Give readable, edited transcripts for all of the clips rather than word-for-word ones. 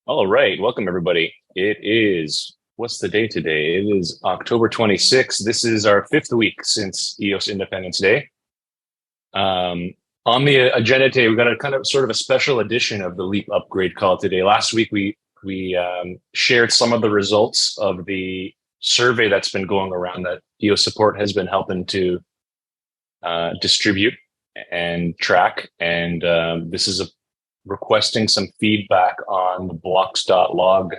All right, welcome everybody. It is, what's the day today? It is October 26th. This is our fifth week since EOS Independence Day. On the agenda today, we've got a kind of sort of a special edition of the LEAP upgrade call today. Last week, we shared some of the results of the survey that's been going around that EOS support has been helping to distribute and track. And this is requesting some feedback on the Blocks.log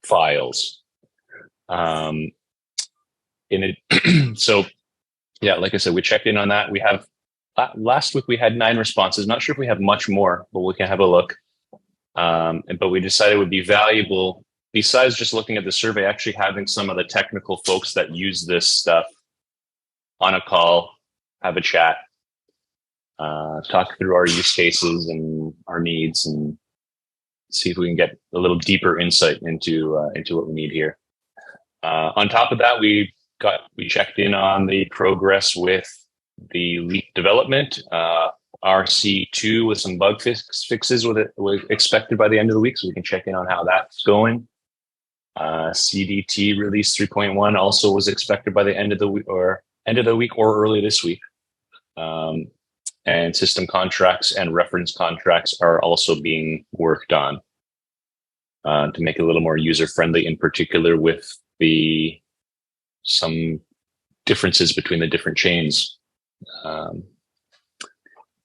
files. In it, so yeah, like I said, we checked in on that. We have last week we had 9 responses. Not sure if we have much more, but we can have a look. But we decided it would be valuable, besides just looking at the survey, actually having some of the technical folks that use this stuff on a call, have a chat, talk through our use cases and our needs, and see if we can get a little deeper insight into what we need here. On top of that, we checked in on the progress with the LEAP development. RC2 with some bug fixes with it was expected by the end of the week, so we can check in on how that's going. CDT release 3.1 also was expected by the end of the week or early this week. And system contracts and reference contracts are also being worked on to make it a little more user-friendly, in particular with some differences between the different chains.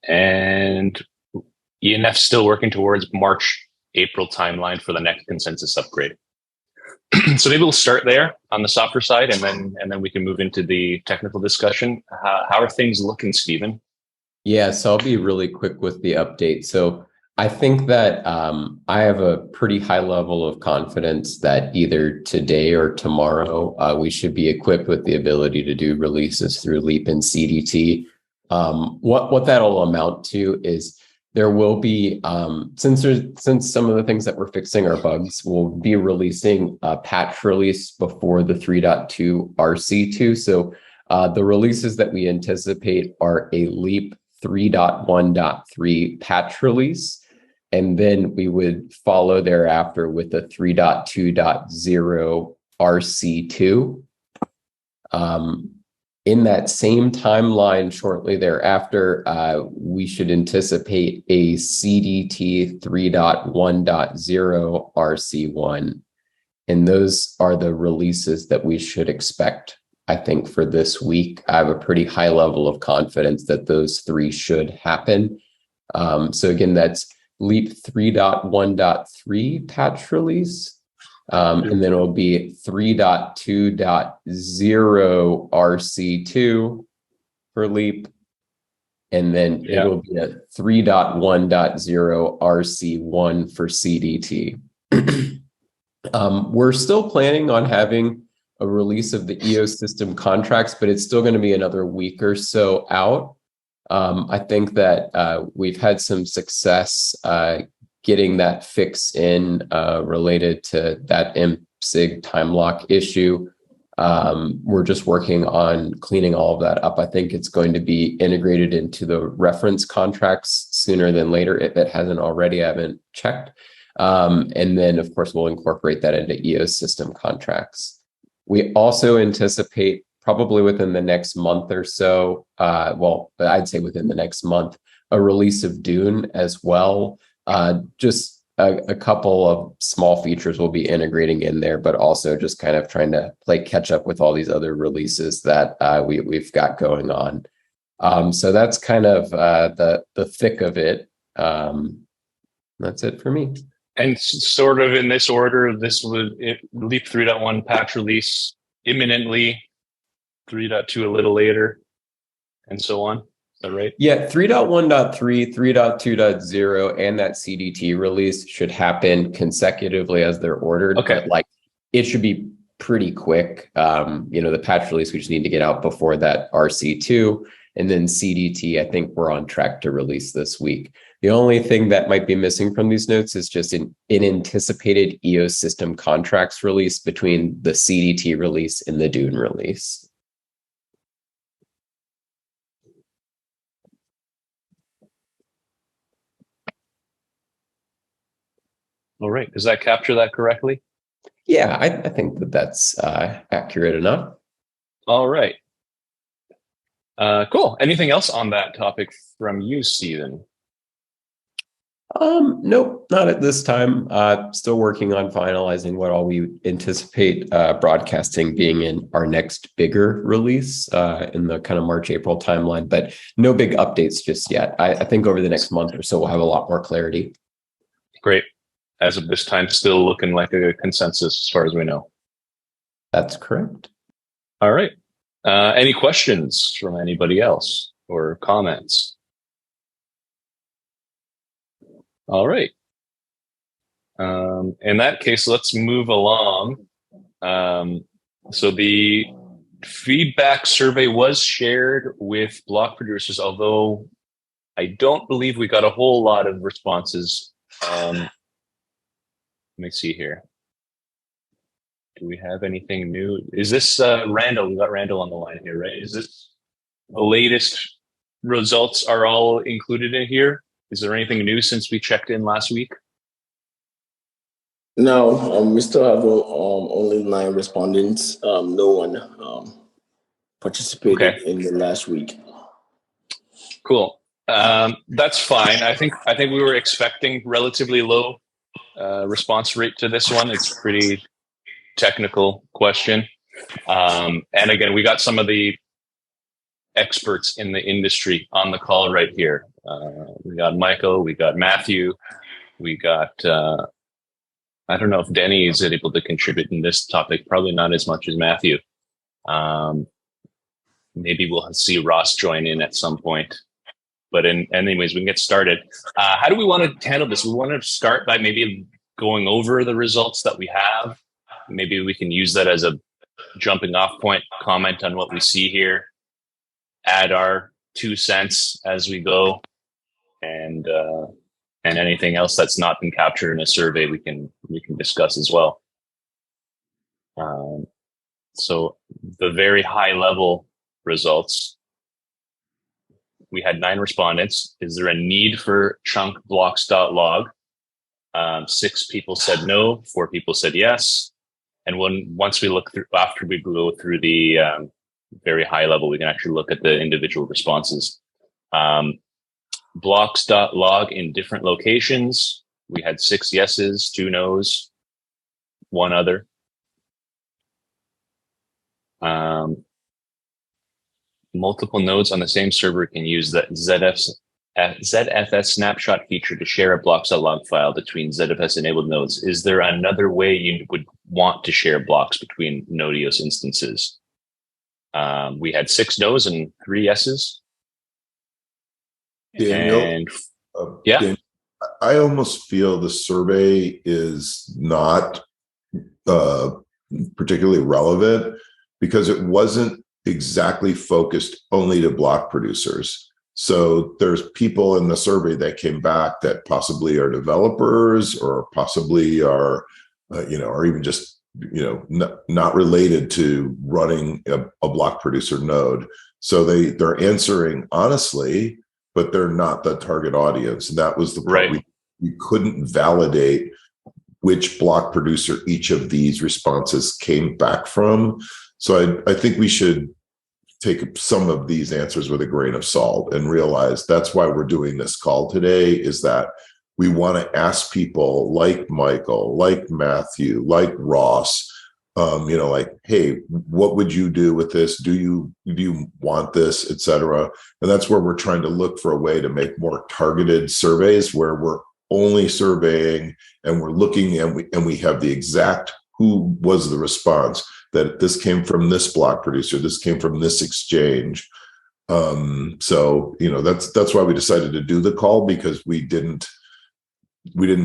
And ENF still working towards March, April timeline for the next consensus upgrade. So maybe we'll start there on the software side, and then we can move into the technical discussion. How are things looking, Stephen? Yeah, so I'll be really quick with the update. So I think that I have a pretty high level of confidence that either today or tomorrow we should be equipped with the ability to do releases through LEAP and CDT. What that'll amount to is there will be, since some of the things that we're fixing are bugs, we'll be releasing a patch release before the 3.2 RC2. So the releases that we anticipate are a LEAP 3.1.3 patch release, and then we would follow thereafter with a 3.2.0 RC2. In that same timeline, shortly thereafter, we should anticipate a CDT 3.1.0 RC1. And those are the releases that we should expect, I think, for this week. I have a pretty high level of confidence that those 3 should happen. So again, that's LEAP 3.1.3 patch release. And then it'll be 3.2.0 RC2 for LEAP. And then it'll be a 3.1.0 RC1 for CDT. We're still planning on having a release of the EOS system contracts, but it's still going to be another week or so out. I think that we've had some success getting that fix in related to that MSIG time lock issue. We're just working on cleaning all of that up. I think it's going to be integrated into the reference contracts sooner than later. If it hasn't already, I haven't checked. And then, of course, we'll incorporate that into EOS system contracts. We also anticipate probably within the next month or so, well, I'd say within the next month, a release of DUNE as well. Just a couple of small features we'll be integrating in there, but also just kind of trying to play catch up with all these other releases that we've got going on. So that's kind of the thick of it. That's it for me. And sort of in this order, this would LEAP 3.1 patch release imminently, 3.2 a little later, and so on. Is that right? Yeah, 3.1.3, 3.2.0, and that CDT release should happen consecutively as they're ordered. Okay. But like it should be pretty quick. The patch release we just need to get out before that RC2. And then CDT, I think we're on track to release this week. The only thing that might be missing from these notes is just an anticipated EOS system contracts release between the CDT release and the DUNE release. All right. Does that capture that correctly? Yeah, I think that that's accurate enough. All right. Cool. Anything else on that topic from you, Stephen? Nope, not at this time. Still working on finalizing what all we anticipate broadcasting being in our next bigger release in the kind of March, April timeline, but no big updates just yet. I think over the next month or so, we'll have a lot more clarity. Great. As of this time, still looking like a consensus as far as we know. That's correct. All right. Any questions from anybody else or comments? All right. In that case, let's move along. So the feedback survey was shared with block producers, although I don't believe we got a whole lot of responses. Let me see here. Do we have anything new? Is this Randall? We got Randall on the line here, right? Is this the latest results are all included in here? Is there anything new since we checked in last week? No, we still have only 9 respondents. No one participated in the last week. Cool. That's fine. I think we were expecting relatively low response rate to this one. It's pretty technical question. And again, we got some of the experts in the industry on the call right here. We got Michael, we got Matthew, we got, I don't know if Denny is able to contribute in this topic, probably not as much as Matthew. Maybe we'll see Ross join in at some point. But anyways, we can get started. How do we want to handle this? We want to start by maybe going over the results that we have. Maybe we can use that as a jumping off point, comment on what we see here, add our 2 cents as we go, and anything else that's not been captured in a survey we can discuss as well. So the very high level results, we had 9 respondents. Is there a need for chunk blocks.log? 6 people said no, 4 people said yes. And once we look through, after we go through the very high level, we can actually look at the individual responses. Blocks.log in different locations. We had 6 yeses, 2 nos, 1 other. Multiple nodes on the same server can use the ZFS snapshot feature to share a blocks.log file between ZFS enabled nodes. Is there another way you would want to share blocks between node EOS instances? We had 6 no's and 3 yeses. Daniel, and yeah, Daniel, I almost feel the survey is not particularly relevant because it wasn't exactly focused only to block producers. So there's people in the survey that came back that possibly are developers or possibly are, or even just, not related to running a block producer node. So they're answering honestly, but they're not the target audience. And that was the part right. We couldn't validate which block producer each of these responses came back from. So I think we should take some of these answers with a grain of salt and realize that's why we're doing this call today, is that we want to ask people like Michael, like Matthew, like Ross, like, hey, what would you do with this? Do you want this, et cetera? And that's where we're trying to look for a way to make more targeted surveys where we're only surveying and we're looking and we have the exact who was the response, that this came from this block producer, this came from this exchange. So that's why we decided to do the call, because we didn't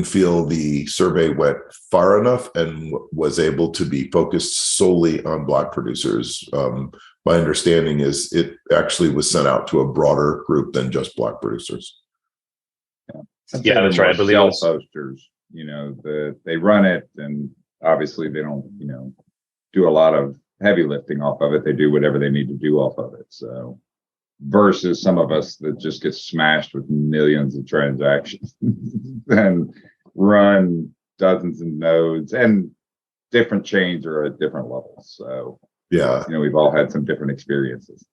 feel the survey went far enough and was able to be focused solely on block producers. My understanding is it actually was sent out to a broader group than just block producers. Yeah, that's right. I believe shell posters, they run it, and obviously they don't, do a lot of heavy lifting off of it. They do whatever they need to do off of it. So versus some of us that just get smashed with millions of transactions and run dozens of nodes, and different chains are at different levels. So Yeah. we've all had some different experiences.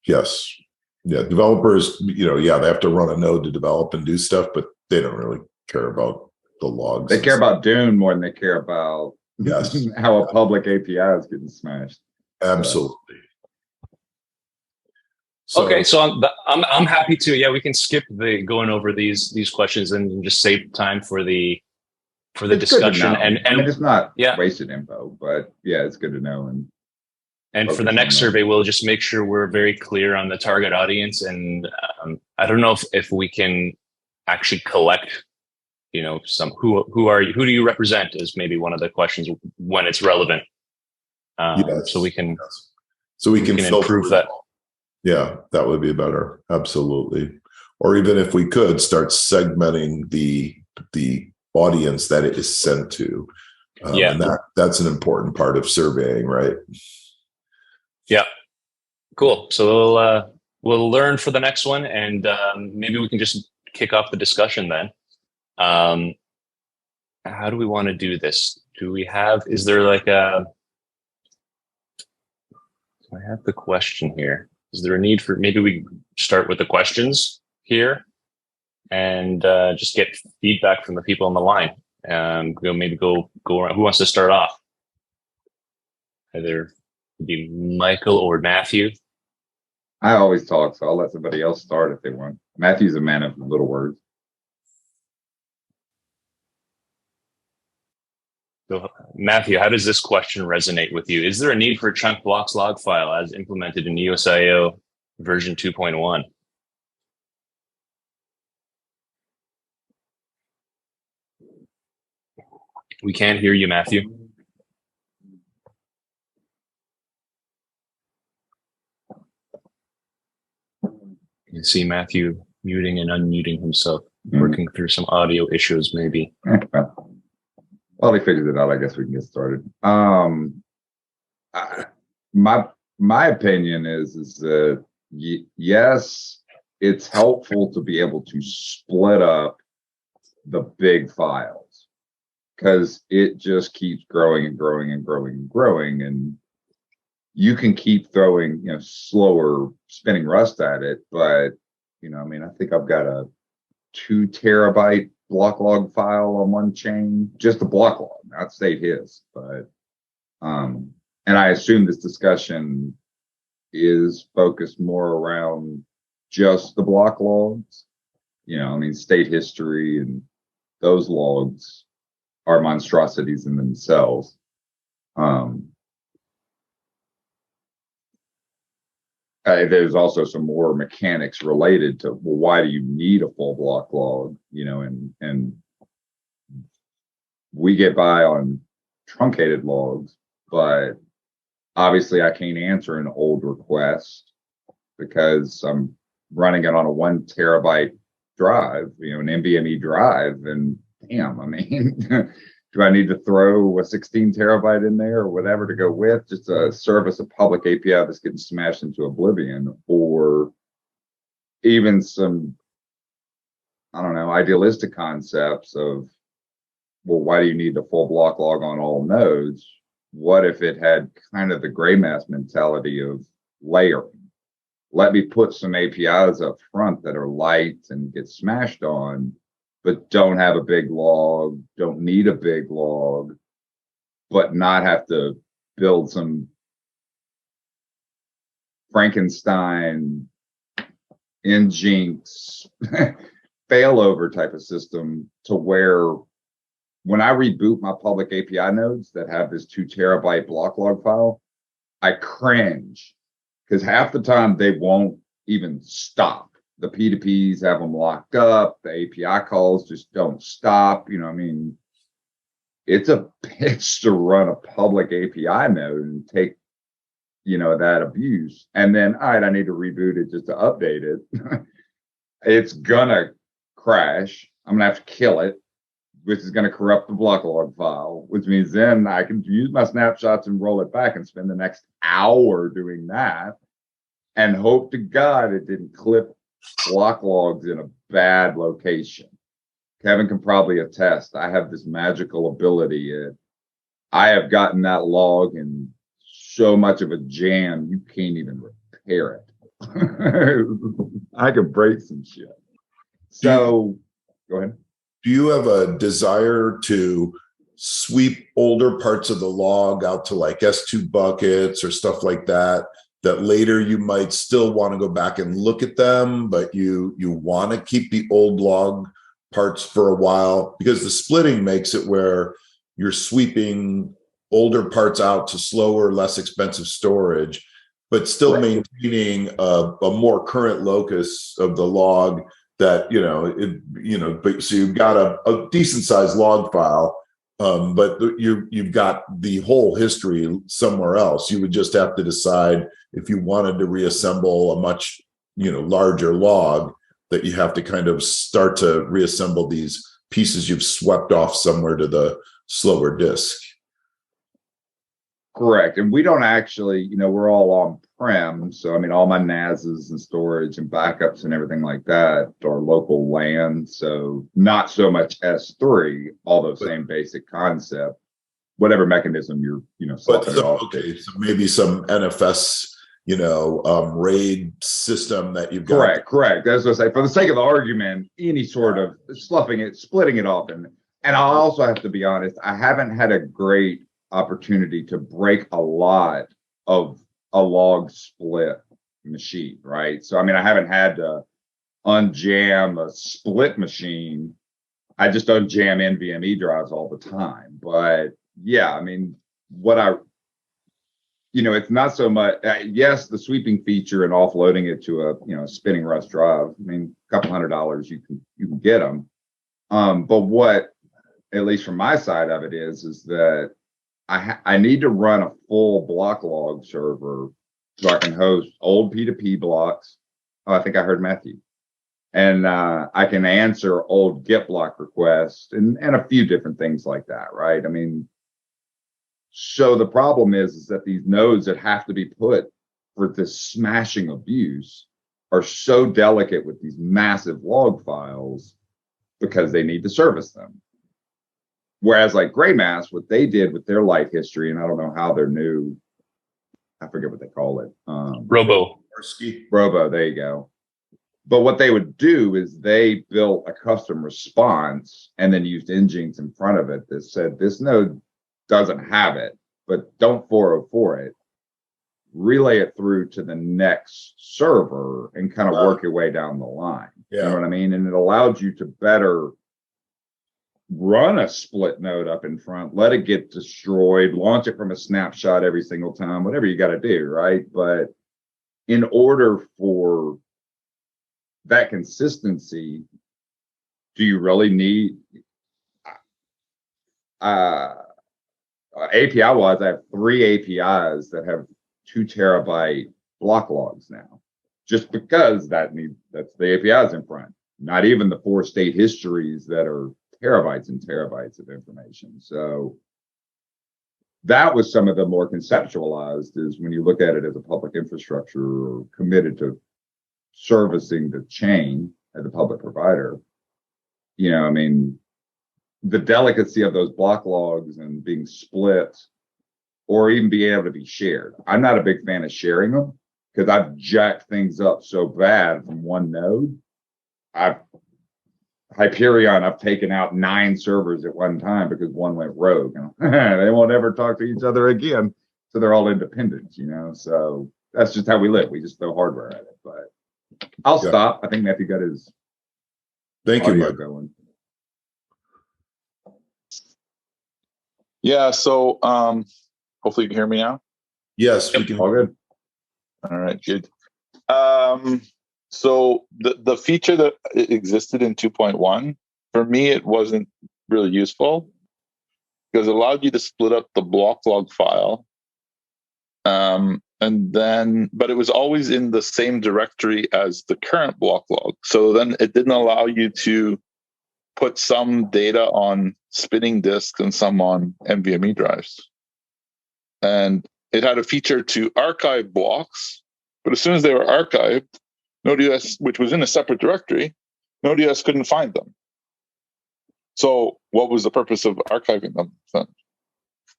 Yes. Yeah. Developers, they have to run a node to develop and do stuff, but they don't really care about the logs. They care about DUNE more than they care about how a public API is getting smashed. Absolutely. Okay, so I'm happy to. Yeah, we can skip the going over these questions and just save time for the discussion. And it's not wasted info, but it's good to know. And for the next survey, we'll just make sure we're very clear on the target audience. And I don't know if we can actually collect, some who do you represent is maybe one of the questions when it's relevant. So we can improve that. Yeah, that would be better. Absolutely. Or even if we could start segmenting the audience that it is sent to. And that's an important part of surveying, right? Yeah. Cool. So we'll learn for the next one, and maybe we can just kick off the discussion then. How do we want to do this? Is there like I have the question here. Is there a need for, maybe we start with the questions here and just get feedback from the people on the line. Maybe go around. Who wants to start off? Either be Michael or Matthew. I always talk, so I'll let somebody else start if they want. Matthew's a man of little words. So, Matthew, how does this question resonate with you? Is there a need for a chunk Blocks.log file as implemented in EOSIO version 2.1? We can't hear you, Matthew. You see Matthew muting and unmuting himself, working through some audio issues, maybe. While he figures it out, I guess we can get started. My opinion is that yes, it's helpful to be able to split up the big files because it just keeps growing and growing and growing and growing, and you can keep throwing slower spinning Rust at it. But I think I've got a 2 terabyte block.log file on one chain, just the block.log, not state his. But and I assume this discussion is focused more around just the block logs. State history and those logs are monstrosities in themselves. There's also some more mechanics related to, well, why do you need a full block log? And we get by on truncated logs, but obviously I can't answer an old request because I'm running it on a 1 terabyte drive, an NVMe drive. And damn, do I need to throw a 16 terabyte in there or whatever to go with just to service a public API that's getting smashed into oblivion? Or even some, idealistic concepts of, well, why do you need the full block log on all nodes? What if it had kind of the gray mass mentality of layering? Let me put some APIs up front that are light and get smashed on, but don't have a big log, don't need a big log, but not have to build some Frankenstein, Nginx, failover type of system to where when I reboot my public API nodes that have this 2 terabyte block log file, I cringe because half the time they won't even stop. The P2Ps have them locked up. The API calls just don't stop. It's a bitch to run a public API node and take, that abuse. And then, all right, I need to reboot it just to update it. It's gonna crash. I'm gonna have to kill it, which is gonna corrupt the block log file, which means then I can use my snapshots and roll it back and spend the next hour doing that and hope to God it didn't clip block logs in a bad location. Kevin can probably attest. I have this magical ability. I have gotten that log in so much of a jam, you can't even repair it. I could break some shit. So go ahead. Do you have a desire to sweep older parts of the log out to like S2 buckets or stuff like that, that later you might still want to go back and look at them, but you want to keep the old log parts for a while? Because the splitting makes it where you're sweeping older parts out to slower, less expensive storage, but still maintaining a more current locus of the log that, but so you've got a decent sized log file, but you've got the whole history somewhere else. You would just have to decide if you wanted to reassemble a much, larger log, that you have to kind of start to reassemble these pieces you've swept off somewhere to the slower disk. Correct. And we don't actually, we're all on-prem. So, all my NASs and storage and backups and everything like that are local LAN. So not so much S3, although same basic concept, whatever mechanism you're, swapping it off. Okay, so maybe some NFS, RAID system that you've got. Correct. That's what I say. For the sake of the argument, any sort of splitting it off. And I also have to be honest, I haven't had a great opportunity to break a lot of a log split machine, right? So, I haven't had to unjam a split machine. I just unjam NVMe drives all the time. But yeah, it's not so much, yes, the sweeping feature and offloading it to a spinning Rust drive. A couple $100, you can get them. But what, at least from my side of it is that I need to run a full block.log server so I can host old P2P blocks. Oh, I think I heard Matthew. And I can answer old Git block requests and a few different things like that, right? So the problem is that these nodes that have to be put for this smashing abuse are so delicate with these massive log files because they need to service them. Whereas like GrayMass, what they did with their light history, and I don't know how their new, I forget what they call it. Robo, there you go. But what they would do is they built a custom response and then used engines in front of it that said, this node doesn't have it, but don't 404 it. Relay it through to the next server and kind of work your way down the line. Yeah. You know what I mean? And it allowed you to better run a split node up in front, let it get destroyed, launch it from a snapshot every single time, whatever you got to do, right? But in order for that consistency, do you really need API wise? I have 3 APIs that have 2 terabyte block logs now, just because that's the APIs in front, not even the 4 state histories that are terabytes and terabytes of information. So that was some of the more conceptualized, is when you look at it as a public infrastructure or committed to servicing the chain as a public provider, the delicacy of those block logs and being split or even being able to be shared. I'm not a big fan of sharing them because I've jacked things up so bad from one node. Hyperion, I've taken out 9 servers at one time because one went rogue. They won't ever talk to each other again. So they're all independent, So that's just how we live. We just throw hardware at it. But I'll stop. I think Matthew got his audio going. Yeah, so hopefully you can hear me now. Yes, we can. All good. All right, good. So the feature that existed in 2.1, for me, it wasn't really useful because it allowed you to split up the block.log file. But it was always in the same directory as the current block.log. So then it didn't allow you to put some data on spinning disks and some on NVMe drives. And it had a feature to archive blocks, but as soon as they were archived, Node.js, which was in a separate directory, Node.js couldn't find them. So what was the purpose of archiving them then?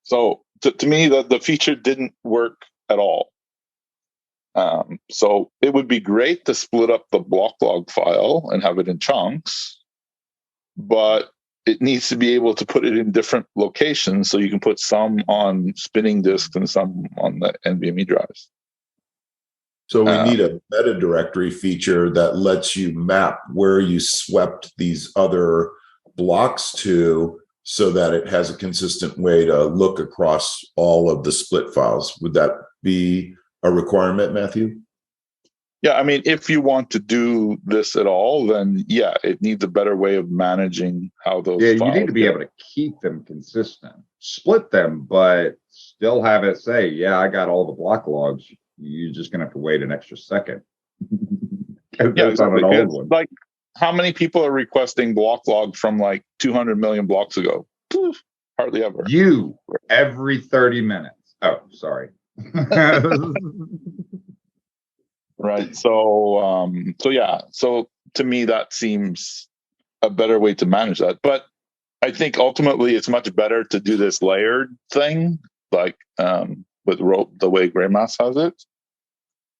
So to me, the feature didn't work at all. So it would be great to split up the block.log file and have it in chunks, but it needs to be able to put it in different locations, so you can put some on spinning disks and some on the NVMe drives. So we need a meta directory feature that lets you map where you swept these other blocks to, so that it has a consistent way to look across all of the split files. Would that be a requirement, Matthew? Yeah, I mean, if you want to do this at all, then yeah, it needs a better way of managing how those. Yeah, you need to be able to keep them consistent, split them, but still have it say, "Yeah, I got all the block logs. You're just gonna have to wait an extra second." Yeah, exactly. On an old one. Like, how many people are requesting block.log from like 200 million blocks ago? Poof, hardly ever. You every 30 minutes. Oh, sorry. Right. So yeah. So to me, that seems a better way to manage that. But I think ultimately it's much better to do this layered thing, like with rope, the way Greymass has it.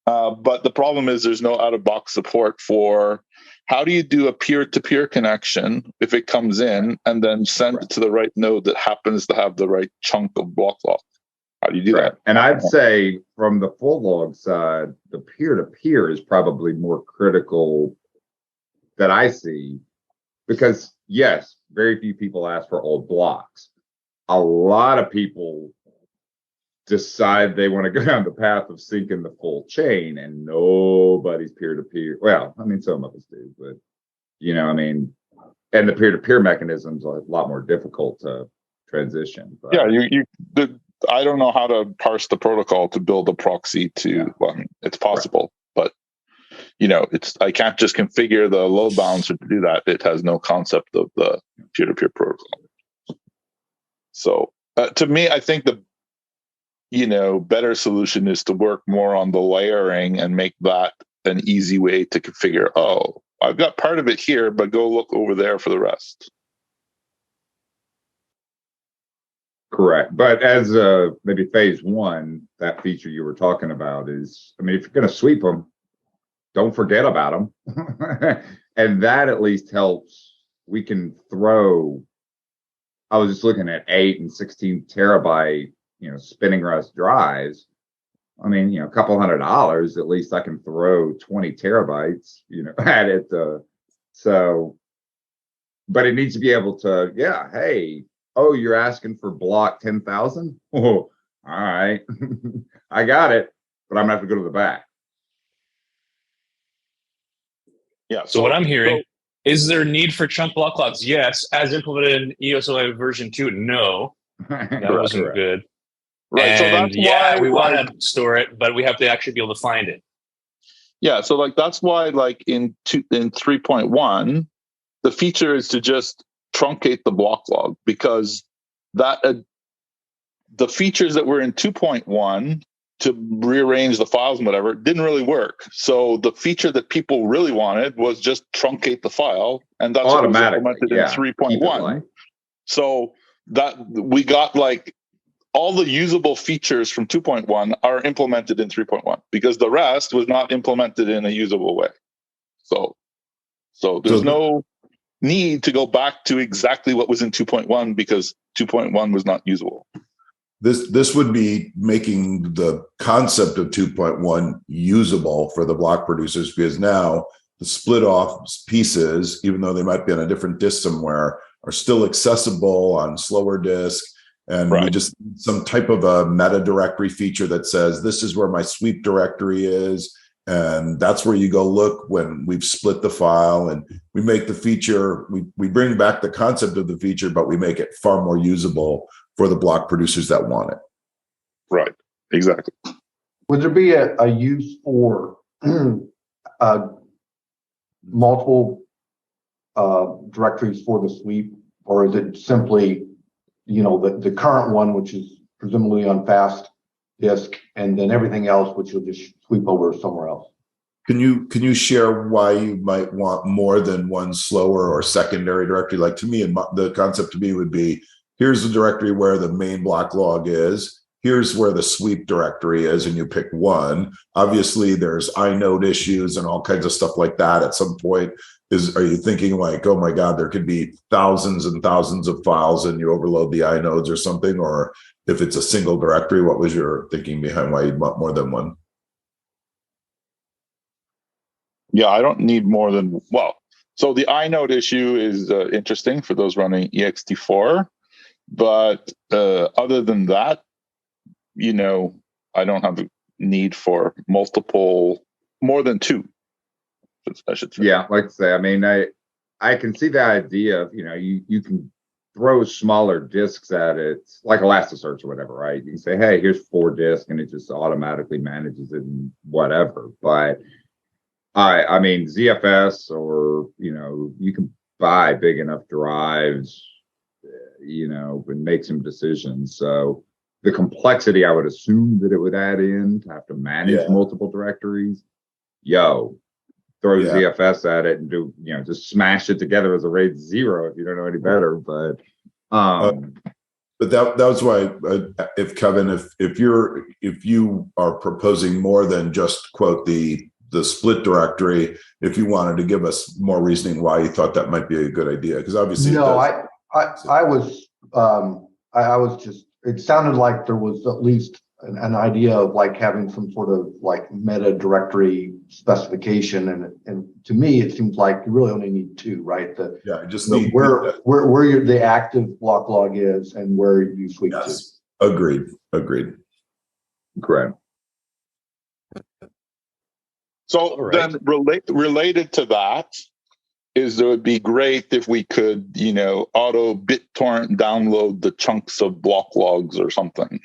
But the problem is there's no out-of-box support for how do you do a peer-to-peer connection if it comes in and then send it to the right node that happens to have the right chunk of block.log. How do you do that? And I'd say from the full log side, the peer-to-peer is probably more critical that I see, because yes, very few people ask for old blocks. A lot of people decide they want to go down the path of syncing the full chain, and nobody's peer-to-peer. Well, I mean, some of us do, but I mean, and the peer-to-peer mechanisms are a lot more difficult to transition. But. Yeah, I don't know how to parse the protocol to build a proxy to. Well, it's possible, but I can't just configure the load balancer to do that. It has no concept of the peer-to-peer protocol. So to me, I think the better solution is to work more on the layering and make that an easy way to configure. Oh, I've got part of it here, but go look over there for the rest. Correct. But as maybe phase one, that feature you were talking about is, I mean, if you're going to sweep them, don't forget about them. And that at least helps. We can throw, I was just looking at 8 and 16 terabyte, spinning rust drives. I mean, a couple $100, at least I can throw 20 terabytes, at it. So, but it needs to be able to, hey, oh, you're asking for block 10,000? Oh, all right. I got it, but I'm gonna have to go to the back. Yeah. So what I'm hearing, is there need for chunk block logs? Yes. As implemented in EOSIO version 2, no. That wasn't good. Right. And so that's why we want to store it, but we have to actually be able to find it. Yeah. So that's why in 3.1, the feature is to just truncate the block log, because the features that were in 2.1 to rearrange the files and whatever didn't really work. So the feature that people really wanted was just truncate the file, and that's what was implemented in 3.1. So that we got all the usable features from 2.1 are implemented in 3.1, because the rest was not implemented in a usable way. So there's no need to go back to exactly what was in 2.1, because 2.1 was not usable. This would be making the concept of 2.1 usable for the block producers, because now the split off pieces, even though they might be on a different disk somewhere, are still accessible on slower disk. And we just need some type of a meta directory feature that says, this is where my sweep directory is. And that's where you go look when we've split the file, and we make the feature, we bring back the concept of the feature, but we make it far more usable for the block producers that want it. Right, exactly. Would there be a use for multiple directories for the sweep, or is it simply, the current one, which is presumably on fast disk, and then everything else, which you'll just sweep over somewhere else? Can you share why you might want more than one slower or secondary directory? Like to me, and the concept to me would be, here's the directory where the main block log is. Here's where the sweep directory is, and you pick one. Obviously, there's inode issues and all kinds of stuff like that. At some point, are you thinking like, oh my God, there could be thousands and thousands of files and you overload the inodes or something? Or if it's a single directory, what was your thinking behind why you'd want more than one? Yeah, I don't need more than, well, so the inode issue is interesting for those running ext4, but other than that, I don't have a need for more than two, I should say. Yeah, like I say, I mean, I can see the idea of, you can throw smaller disks at it, like Elasticsearch or whatever, right? You can say, hey, here's 4 disks, and it just automatically manages it and whatever. But I mean, ZFS, or, you can buy big enough drives, and make some decisions. So the complexity, I would assume that it would add in to have to manage multiple directories. Throw ZFS at it and do, just smash it together as a RAID 0 if you don't know any better. But that was why, if Kevin, if you are proposing more than just quote the split directory, if you wanted to give us more reasoning why you thought that might be a good idea, because obviously it sounded like there was at least an idea of like having some sort of like meta directory specification, and to me it seems like you really only need 2, right? Where the active block log is and where you sweep to. Agreed. Correct. So then related to that is it would be great if we could, auto BitTorrent download the chunks of block logs or something.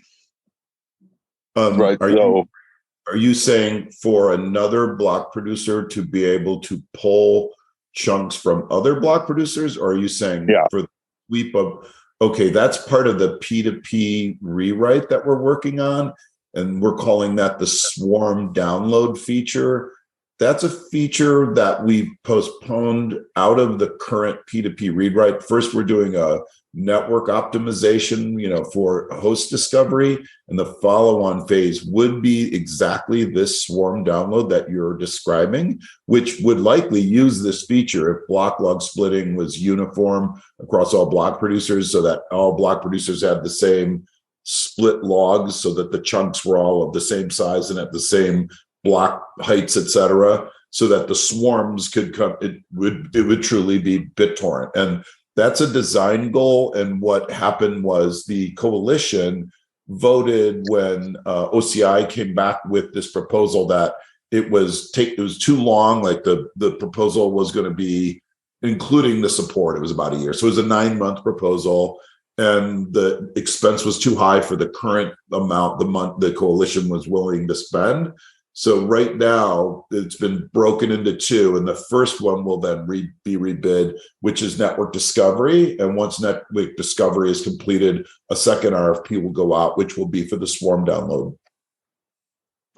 Right. Are you saying for another block producer to be able to pull chunks from other block producers? Or are you saying for the sweep of, okay, that's part of the P2P rewrite that we're working on, and we're calling that the swarm download feature? That's a feature that we've postponed out of the current P2P read write. First, we're doing a network optimization, for host discovery, and the follow-on phase would be exactly this swarm download that you're describing, which would likely use this feature if block log splitting was uniform across all block producers, so that all block producers had the same split logs, so that the chunks were all of the same size and at the same block heights, etc., so that the swarms could come. It would truly be BitTorrent, and that's a design goal. And what happened was the coalition voted when OCI came back with this proposal that it was too long. Like the proposal was going to be, including the support, it was about a year, so it was a 9-month proposal, and the expense was too high for the current amount the coalition was willing to spend. So right now it's been broken into 2, and the first one will then be rebid, which is network discovery. And once network discovery is completed, a second RFP will go out, which will be for the swarm download.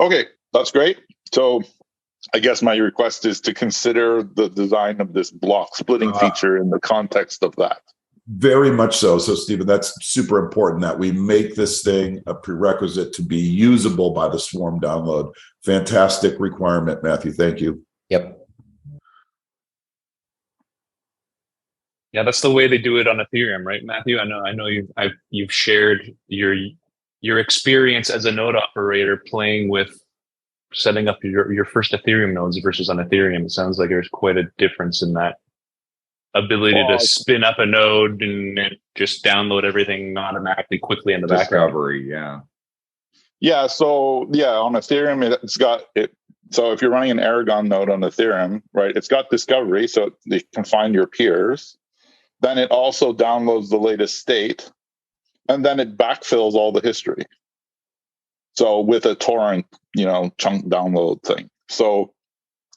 Okay, that's great. So I guess my request is to consider the design of this block splitting feature in the context of that. Very much so. So, Stephen, that's super important that we make this thing a prerequisite to be usable by the swarm download. Fantastic requirement, Matthew. Thank you. Yep. Yeah, that's the way they do it on Ethereum, right, Matthew? I know you've shared your experience as a node operator playing with setting up your first Ethereum nodes versus on Ethereum. It sounds like there's quite a difference in that ability to spin up a node and just download everything automatically quickly in the background. Yeah. So on Ethereum, it's got it. So if you're running an Aragon node on Ethereum, right, it's got discovery, so it can find your peers. Then it also downloads the latest state, and then it backfills all the history. So with a torrent, chunk download thing. So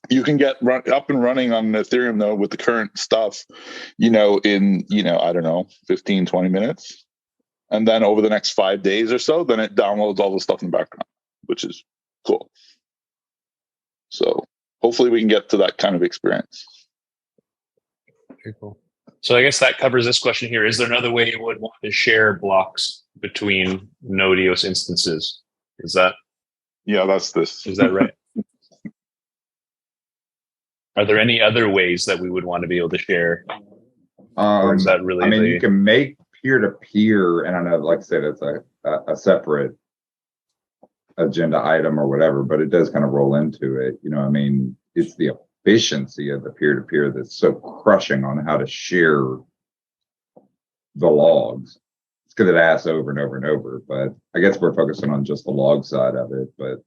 you can get up and running on an Ethereum node with the current stuff, in, I don't know, 15, 20 minutes. And then over the next 5 days or so, then it downloads all the stuff in the background, which is cool. So hopefully we can get to that kind of experience. Very cool. So I guess that covers this question here. Is there another way you would want to share blocks between node EOS instances? Is that? Yeah, that's this. Is that right? Are there any other ways that we would want to be able to share? Or is that really? I mean, you can make peer-to-peer, and I know, like I said, it's a separate agenda item or whatever, but it does kind of roll into it. You know, I mean, it's the efficiency of the peer-to-peer that's so crushing on how to share the logs. It's because it asks over and over and over, but I guess we're focusing on just the log side of it, but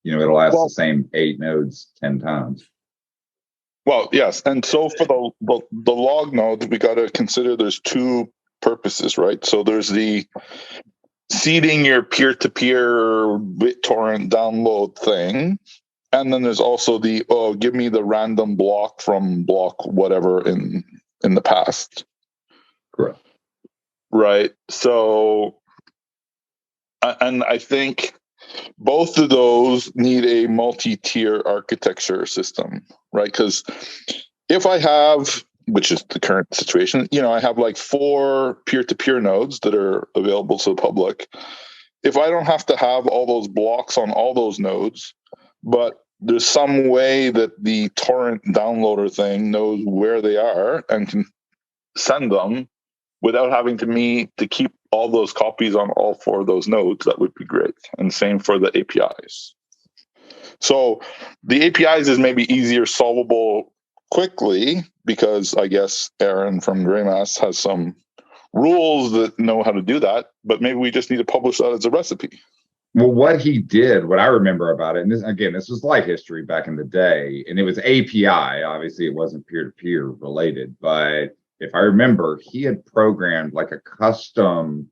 you know, it'll ask the same 8 nodes 10 times. Well, yes. And so for the log nodes, we got to consider there's 2 purposes, right? So there's the seeding your peer-to-peer BitTorrent download thing. And then there's also the, give me the random block from block whatever in the past. Correct. Right. So, and I think both of those need a multi-tier architecture system, right? Because if I have, which is the current situation, you know, I have like 4 peer-to-peer nodes that are available to the public. If I don't have to have all those blocks on all those nodes, but there's some way that the torrent downloader thing knows where they are and can send them without having to keep all those copies on all 4 of those nodes, that would be great. And same for the APIs. So the APIs is maybe easier solvable quickly because I guess Aaron from Greymass has some rules that know how to do that, but maybe we just need to publish that as a recipe. Well, what he did, what I remember about it, and this was light history back in the day, and it was API. Obviously, it wasn't peer-to-peer related, but if I remember, he had programmed like a custom.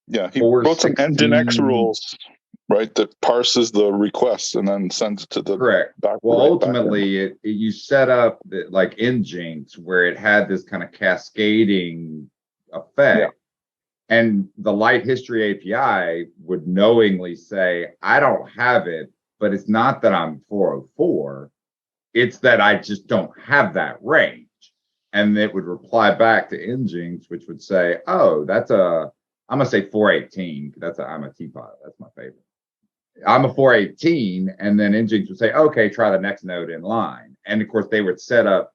Yeah, he wrote some Nginx rules, right, that parses the request and then sends it to the correct. Well, ultimately, you set up like Nginx where it had this kind of cascading effect. Yeah. And the light history API would knowingly say, I don't have it, but it's not that I'm 404. It's that I just don't have that range. And it would reply back to Nginx, which would say, oh, I'm going to say 418. I'm a teapot. That's my favorite. I'm a 418. And then Nginx would say, okay, try the next node in line. And of course, they would set up,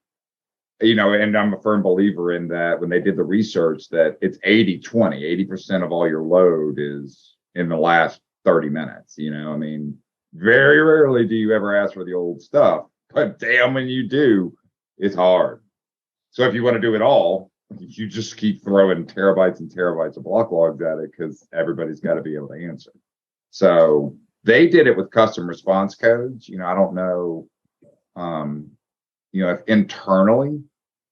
you know, and I'm a firm believer in that when they did the research that it's 80-20, 80% of all your load is in the last 30 minutes. You know, I mean, very rarely do you ever ask for the old stuff, but damn, when you do, it's hard. So if you want to do it all, you just keep throwing terabytes and terabytes of block logs at it because everybody's got to be able to answer. So they did it with custom response codes. You know, I don't know, you know, if internally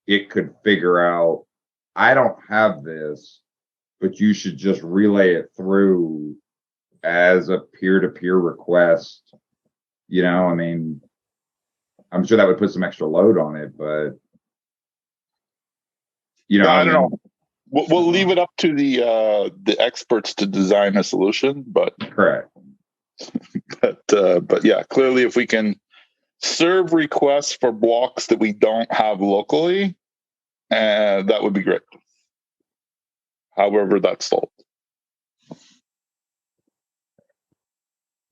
it could figure out, I don't have this, but you should just relay it through as a peer-to-peer request. You know, I mean, I'm sure that would put some extra load on it, but you know, I don't know. We'll leave it up to the experts to design a solution, but correct. But yeah, clearly, if we can serve requests for blocks that we don't have locally, that would be great. However, that's solved.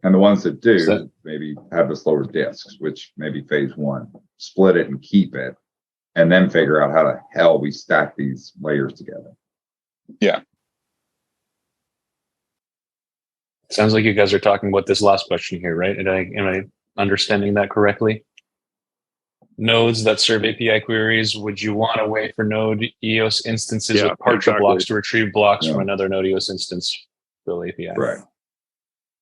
And the ones that do maybe have the slower disks, which maybe phase 1, split it and keep it, and then figure out how the hell we stack these layers together. Yeah. Sounds like you guys are talking about this last question here, right? Am I understanding that correctly? Nodes that serve API queries, would you want a way for node EOS instances with partial blocks to retrieve blocks from another node EOS instance fill API? Right.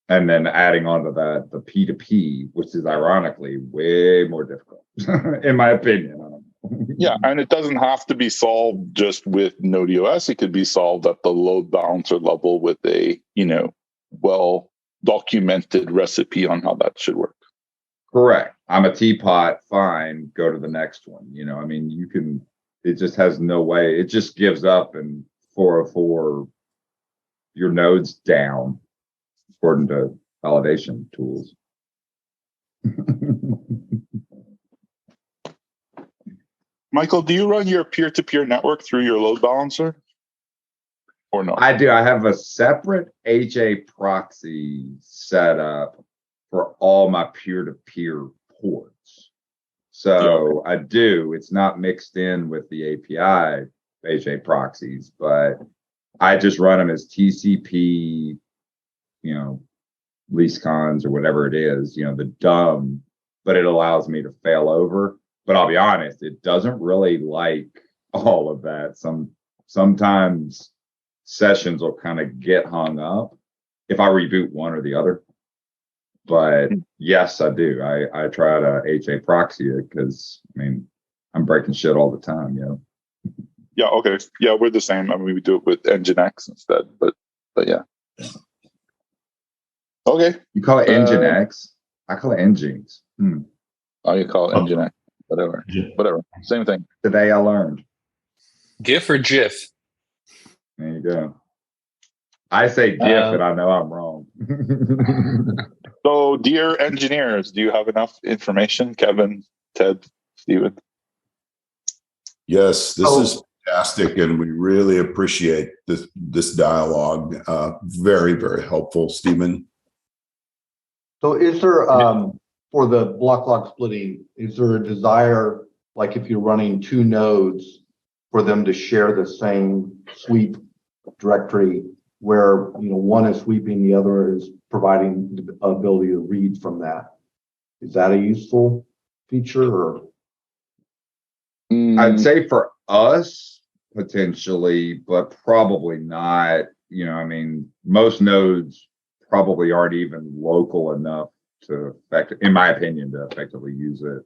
And then adding on to that, the P2P, which is ironically way more difficult, in my opinion. Yeah, and it doesn't have to be solved just with node EOS. It could be solved at the load balancer level with a, you know, well-documented recipe on how that should work. Correct. I'm a teapot, fine, go to the next one. You know, I mean, you can, it just has no way. It just gives up and 404, your node's down, according to validation tools. Michael, do you run your peer-to-peer network through your load balancer? Or no? I do. I have a separate HA proxy set up for all my peer-to-peer ports. So I do. It's not mixed in with the API HA proxies, but I just run them as TCP, lease cons or whatever it is, the dumb, but it allows me to fail over. But I'll be honest, it doesn't really like all of that. Sometimes sessions will kind of get hung up if I reboot one or the other. But yes, I do. I try to HA proxy it because I'm breaking shit all the time, Yeah, okay. Yeah, we're the same. I mean, we do it with Nginx instead, but yeah. Okay. You call it Nginx. I call it Nginx. Oh, you call it Nginx. Whatever. Same thing. Today I learned. GIF or GIF? There you go. I say GIF and I know I'm wrong. So, dear engineers, do you have enough information? Kevin, Ted, Steven? Yes, this is fantastic, and we really appreciate this dialogue. Very, very helpful, Stephen. So is there, for the block log splitting, is there a desire, like if you're running two nodes, for them to share the same sweep directory where, one is sweeping, the other is providing the ability to read from that? Is that a useful feature, or? I'd say for us, potentially, but probably not. Most nodes probably aren't even local enough to in my opinion, to effectively use it.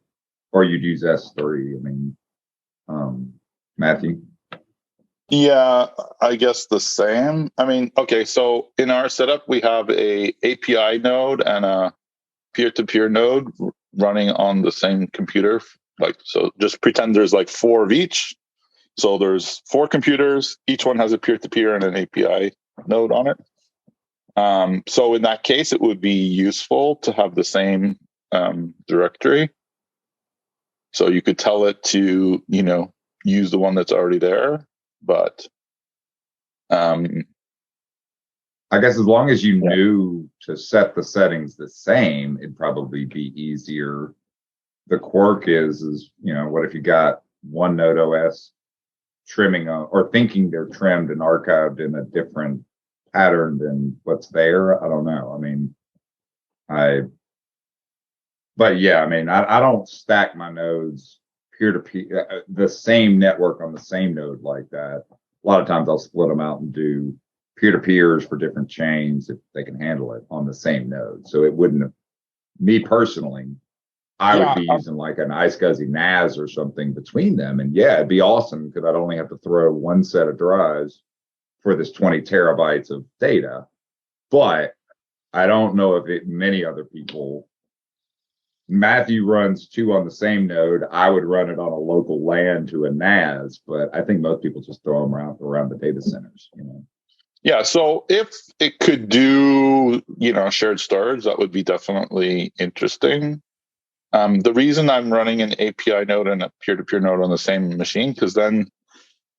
Or you'd use S3. Matthew? Yeah, I guess the same. Okay, so in our setup, we have a API node and a peer-to-peer node running on the same computer. So just pretend there's 4 of each. So there's 4 computers. Each one has a peer-to-peer and an API node on it. So in that case, it would be useful to have the same directory. So you could tell it to, use the one that's already there. But I guess as long as you knew to set the settings the same, it'd probably be easier. The quirk is what if you got one node OS trimming or thinking they're trimmed and archived in a different pattern than what's there? I don't know. I don't stack my nodes peer-to-peer, the same network on the same node like that. A lot of times I'll split them out and do peer-to-peers for different chains if they can handle it on the same node. So it wouldn't, me personally, I would be using an iSCSI NAS or something between them. And it'd be awesome because I'd only have to throw one set of drives for this 20 terabytes of data. But I don't know if many other people. Matthew runs 2 on the same node. I would run it on a local LAN to a NAS, but I think most people just throw them around the data centers. Yeah, so if it could do, shared storage, that would be definitely interesting. The reason I'm running an API node and a peer-to-peer node on the same machine, because then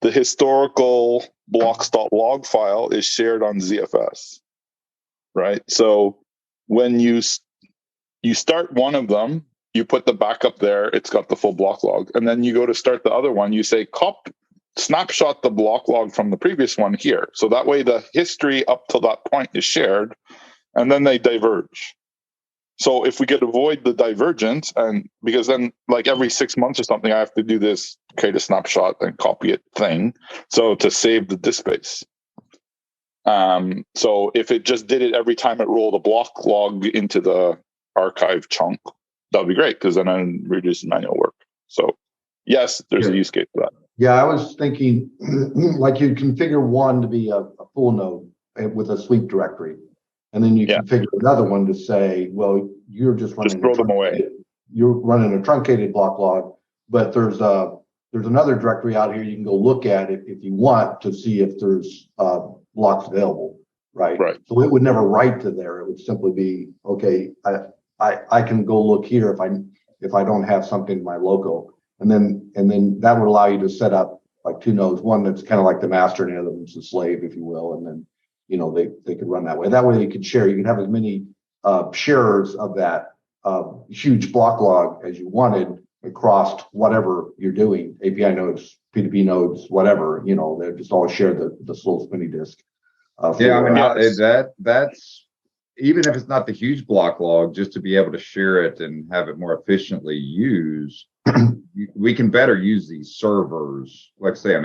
the historical Blocks.log file is shared on ZFS, right? So when you start one of them, you put the backup there, it's got the full block log. And then you go to start the other one, you say, snapshot the block log from the previous one here. So that way the history up to that point is shared, and then they diverge. So if we could avoid the divergence, and because then every 6 months or something, I have to do this, create a snapshot and copy it thing. So to save the disk space. So if it just did it every time it rolled a block log into the archive chunk, that would be great because then I reduce manual work. So yes, there's a use case for that. Yeah, I was thinking you configure one to be a full node with a sweep directory. And then you configure another one to say, well, you're just running throw them away. You're running a truncated block log, but there's another directory out here you can go look at if you want to see if there's blocks available, right? Right. So it would never write to there. It would simply be, okay, I can go look here if I don't have something in my local. and then that would allow you to set up like two nodes, one that's kind of like the master and the other one's the slave, if you will, and then they could run that way. That way you could share. You could have as many sharers of that huge block log as you wanted across whatever you're doing, API nodes, P2P nodes, whatever. They just all share the little spinny disk. That's even if it's not the huge block log, just to be able to share it and have it more efficiently used. We can better use these servers. Let's say,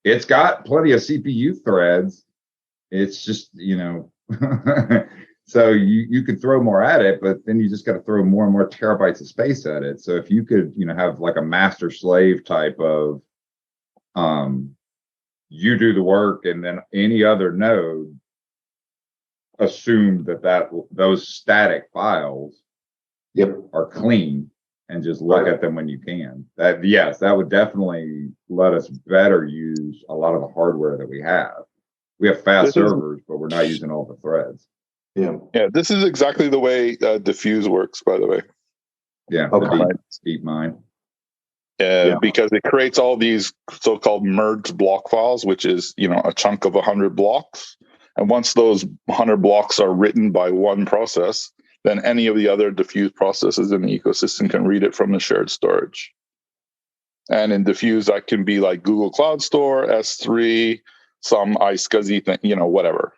it's got plenty of CPU threads. It's just, so you could throw more at it, but then you just got to throw more and more terabytes of space at it. So if you could, have like a master slave type of, you do the work and then any other node assume that those static files are clean and just look at them when you can. That would definitely let us better use a lot of the hardware that we have. We have fast servers, but we're not using all the threads. Yeah. This is exactly the way diffuse works, by the way. Yeah. Deep mine. Because it creates all these so-called merged block files, which is a chunk of 100 blocks. And once those 100 blocks are written by one process, then any of the other diffuse processes in the ecosystem can read it from the shared storage. And in diffuse, that can be like Google Cloud Store, S3, some iSCSI thing, whatever.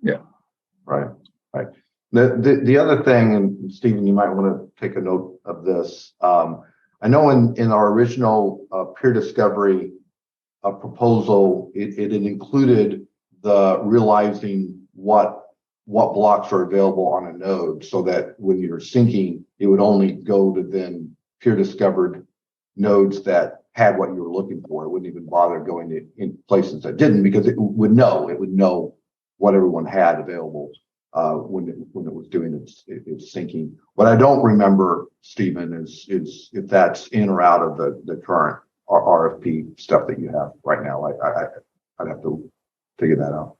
Yeah. Right. The other thing, and Stephen, you might want to take a note of this. I know in our original peer discovery proposal, it had included the realizing what blocks are available on a node, so that when you're syncing, it would only go to then peer discovered nodes that had what you were looking for. It wouldn't even bother going in places that didn't, because it would know what everyone had available when it was doing its syncing. What I don't remember, Stephen, is if that's in or out of the current RFP stuff that you have right now. I'd have to figure that out.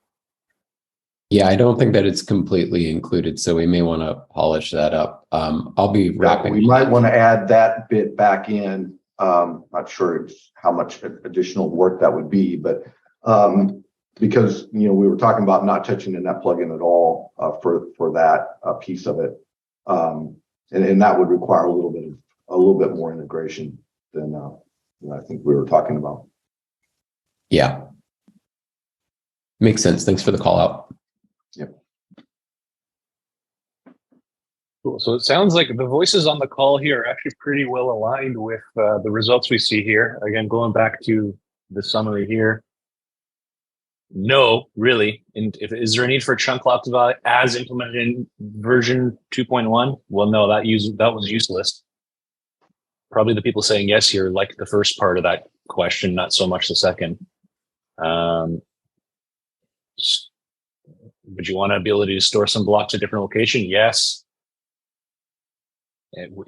Yeah, I don't think that it's completely included, so we may want to polish that up. I'll be wrapping. We might want to add that bit back in. Not sure how much additional work that would be, but because we were talking about not touching the net plugin at all for that piece of it, and that would require a little bit more integration than I think we were talking about. Yeah, makes sense. Thanks for the call out. Yep. Cool. So it sounds like the voices on the call here are actually pretty well aligned with the results we see here. Again, going back to the summary here. No, really. And is there a need for chunk lock value as implemented in version 2.1? Well, no, that was useless. Probably the people saying yes here like the first part of that question, not so much the second. Would you want the ability to store some blocks at different location? Yes.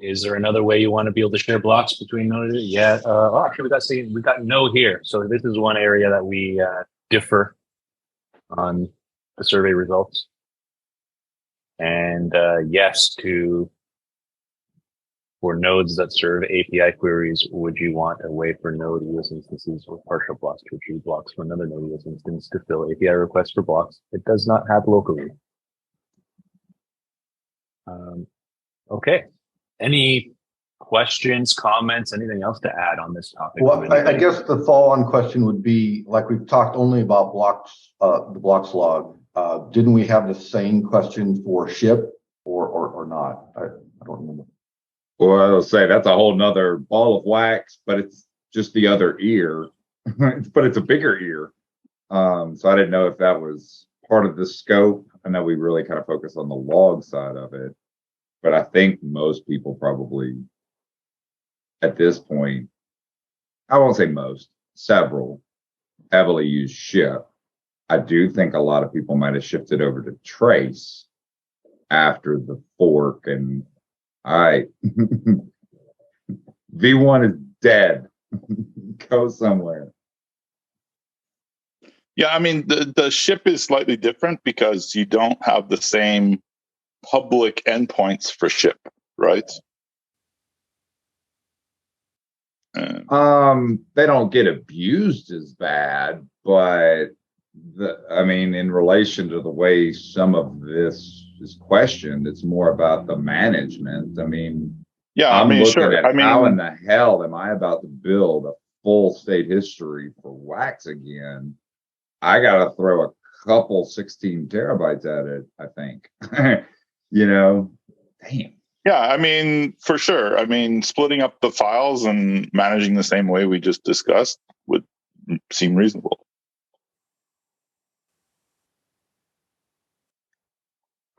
Is there another way you want to be able to share blocks between nodes? Yeah. Actually, we got no here. So this is one area that we differ on the survey results. And yes for nodes that serve API queries, would you want a way for node EOS instances with partial blocks to retrieve blocks from another node EOS instance to fill API requests for blocks? It does not have locally. Okay. Any questions, comments, anything else to add on this topic? Well, I guess the follow-on question would be, like, we've talked only about blocks, the Blocks.log. Didn't we have the same question for ship or not? I don't remember. Well, I'll say that's a whole nother ball of wax, but it's just the other ear, but it's a bigger ear. So I didn't know if that was part of the scope. I know we really kind of focus on the log side of it, but I think most people probably at this point, I won't say most, several heavily use ship. I do think a lot of people might have shifted over to trace after the fork, and all right, V1 is dead. Go somewhere. Yeah, I mean, the ship is slightly different because you don't have the same public endpoints for ship, right? They don't get abused as bad, but in relation to the way some of this is questioned, it's more about the management. I'm looking sure. at how in the hell am I about to build a full state history for wax again? I got to throw a couple 16 terabytes at it, I think. Damn. Yeah, for sure. Splitting up the files and managing the same way we just discussed would seem reasonable.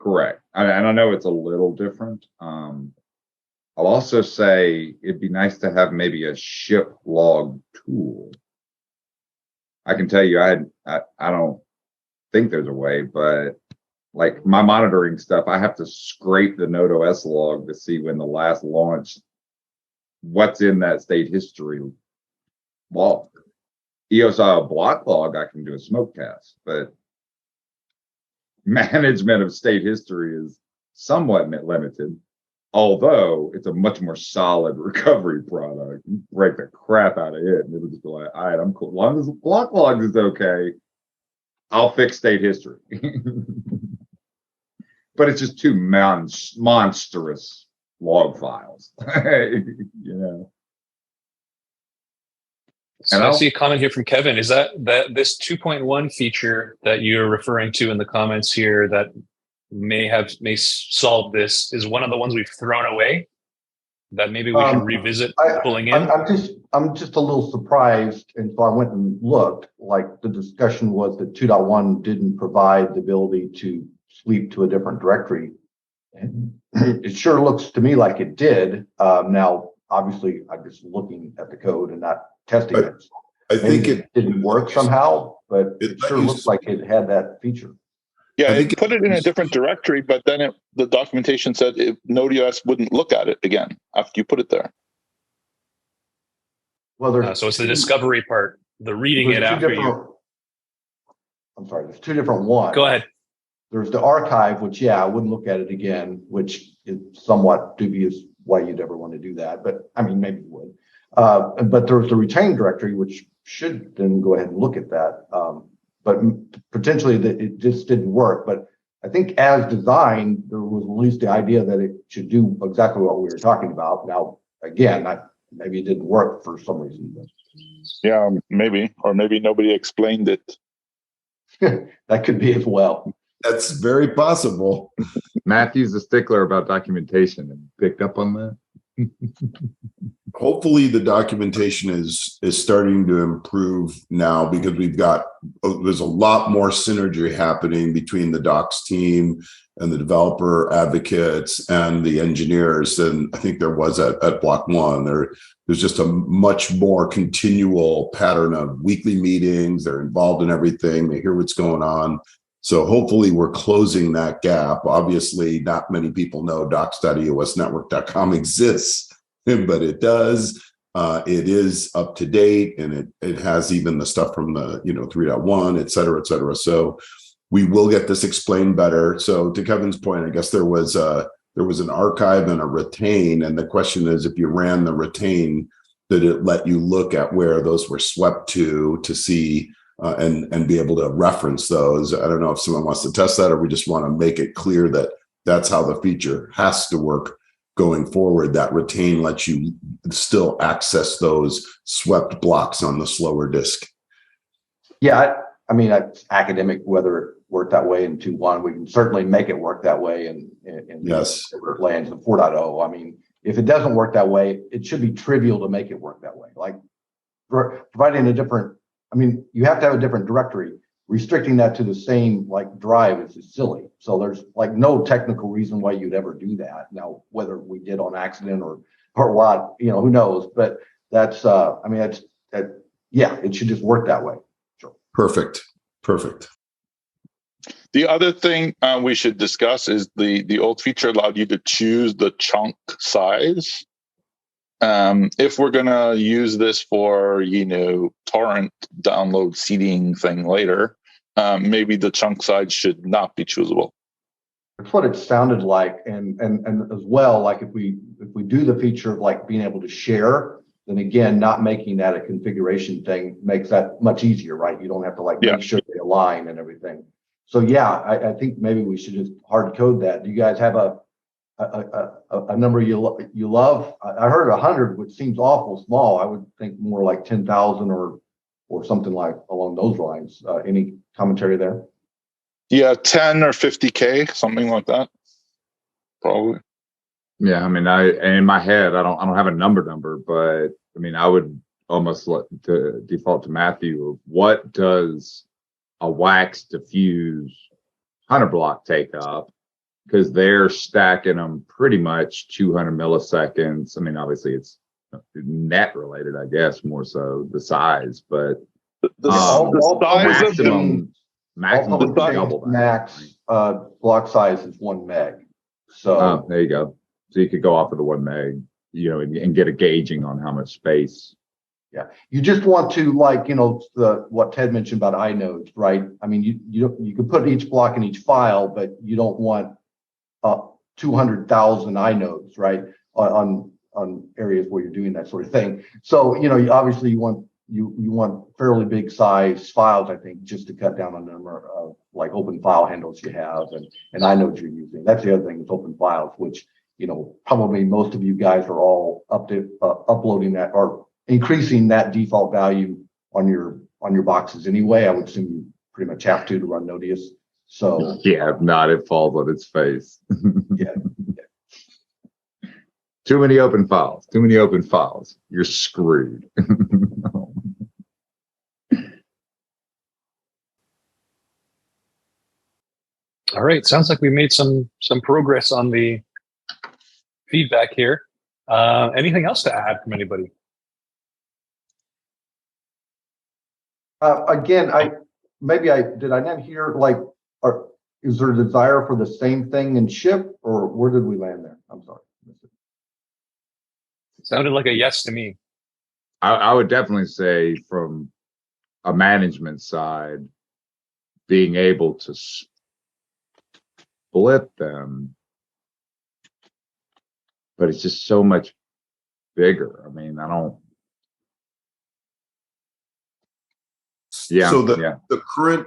Correct. And I know it's a little different. I'll also say it'd be nice to have maybe a ship log tool. I can tell you, I don't think there's a way, but like my monitoring stuff, I have to scrape the Node OS log to see when the last launch, what's in that state history log. EOSIO block log, I can do a smoke test, but management of state history is somewhat limited, although it's a much more solid recovery product. You break the crap out of it and it'll just be like, all right, I'm cool. As long as the block log is okay, I'll fix state history. But it's just two monstrous log files. So I see a comment here from Kevin. Is that this 2.1 feature that you're referring to in the comments here that may solve this is one of the ones we've thrown away that maybe we should revisit pulling in? I'm just a little surprised, and so I went and looked. Like the discussion was that 2.1 didn't provide the ability to sweep to a different directory. And it sure looks to me like it did. Now, obviously, I'm just looking at the code and not testing it. I think it didn't work somehow, but it sure looks like it had that feature. Yeah, it put it in a different directory, but then the documentation said Node EOS wouldn't look at it again after you put it there. Well, so it's the discovery part, the reading it after you. I'm sorry, there's two different ones. Go ahead. There's the archive, which, I wouldn't look at it again, which is somewhat dubious why you'd ever want to do that. But maybe you would. But there's the retained directory, which should then go ahead and look at that. But potentially it just didn't work. But I think as designed, there was at least the idea that it should do exactly what we were talking about. Now, again, maybe it didn't work for some reason. But. Yeah, maybe. Or maybe nobody explained it. That could be as well. That's very possible. Matthew's a stickler about documentation and picked up on that. Hopefully the documentation is starting to improve now because there's a lot more synergy happening between the docs team and the developer advocates and the engineers than I think there was at Block 1. There's just a much more continual pattern of weekly meetings. They're involved in everything. They hear what's going on. So hopefully we're closing that gap. Obviously, not many people know docs.eosnetwork.com exists, but it does. It is up to date, and it has even the stuff from the 3.1, et cetera, et cetera. So we will get this explained better. So to Kevin's point, I guess there was an archive and a retain, and the question is, if you ran the retain, did it let you look at where those were swept to see? And be able to reference those. I don't know if someone wants to test that, or we just want to make it clear that that's how the feature has to work going forward. That retain lets you still access those swept blocks on the slower disk. Yeah, it's academic whether it worked that way in 2.1. We can certainly make it work that way in yes, lands in 4.0. If it doesn't work that way, it should be trivial to make it work that way. Like providing a different. You have to have a different directory. Restricting that to the same drive is silly. So there's no technical reason why you'd ever do that. Now, whether we did on accident or what, who knows? But that's it should just work that way. Sure. Perfect. The other thing we should discuss is the old feature allowed you to choose the chunk size. If we're going to use this for, torrent download seeding thing later, maybe the chunk size should not be choosable. That's what it sounded like. And as well, if we do the feature of being able to share, then again, not making that a configuration thing makes that much easier, right? You don't have to like make sure they align and everything. So yeah, I think maybe we should just hard code that. Do you guys have a number you love? I heard 100, which seems awful small. I would think more like 10,000 or something like along those lines. Any commentary there? Yeah, 10 or 50K, something like that. Probably. Yeah, I mean, in my head, I don't have a number, but I mean, I would almost default to Matthew of what does a wax diffuse 100 block take up? Because they're stacking them pretty much 200 milliseconds. I mean, obviously it's net related, I guess, more so the size, but the size maximum double that. Max block size is 1 meg. So there you go. So you could go off of the 1 meg, and get a gauging on how much space. Yeah, you just want to what Ted mentioned about inodes, right? I mean, you could put each block in each file, but you don't want 200,000 inodes, right? On areas where you're doing that sort of thing. So obviously you want fairly big size files, I think, just to cut down on the number of like open file handles you have and inodes you're using. That's the other thing with open files, which probably most of you guys are all uploading that or increasing that default value on your boxes anyway. I would assume you pretty much have to run Nodius. So yeah, if not, it falls on its face. yeah. Too many open files. You're screwed. All right. Sounds like we made some progress on the feedback here. Anything else to add from anybody? Again, did I not hear is there a desire for the same thing in ship, or where did we land there? I'm sorry. Sounded like a yes to me. I would definitely say from a management side, being able to split them, but it's just so much bigger. I mean, I don't. Yeah. So the current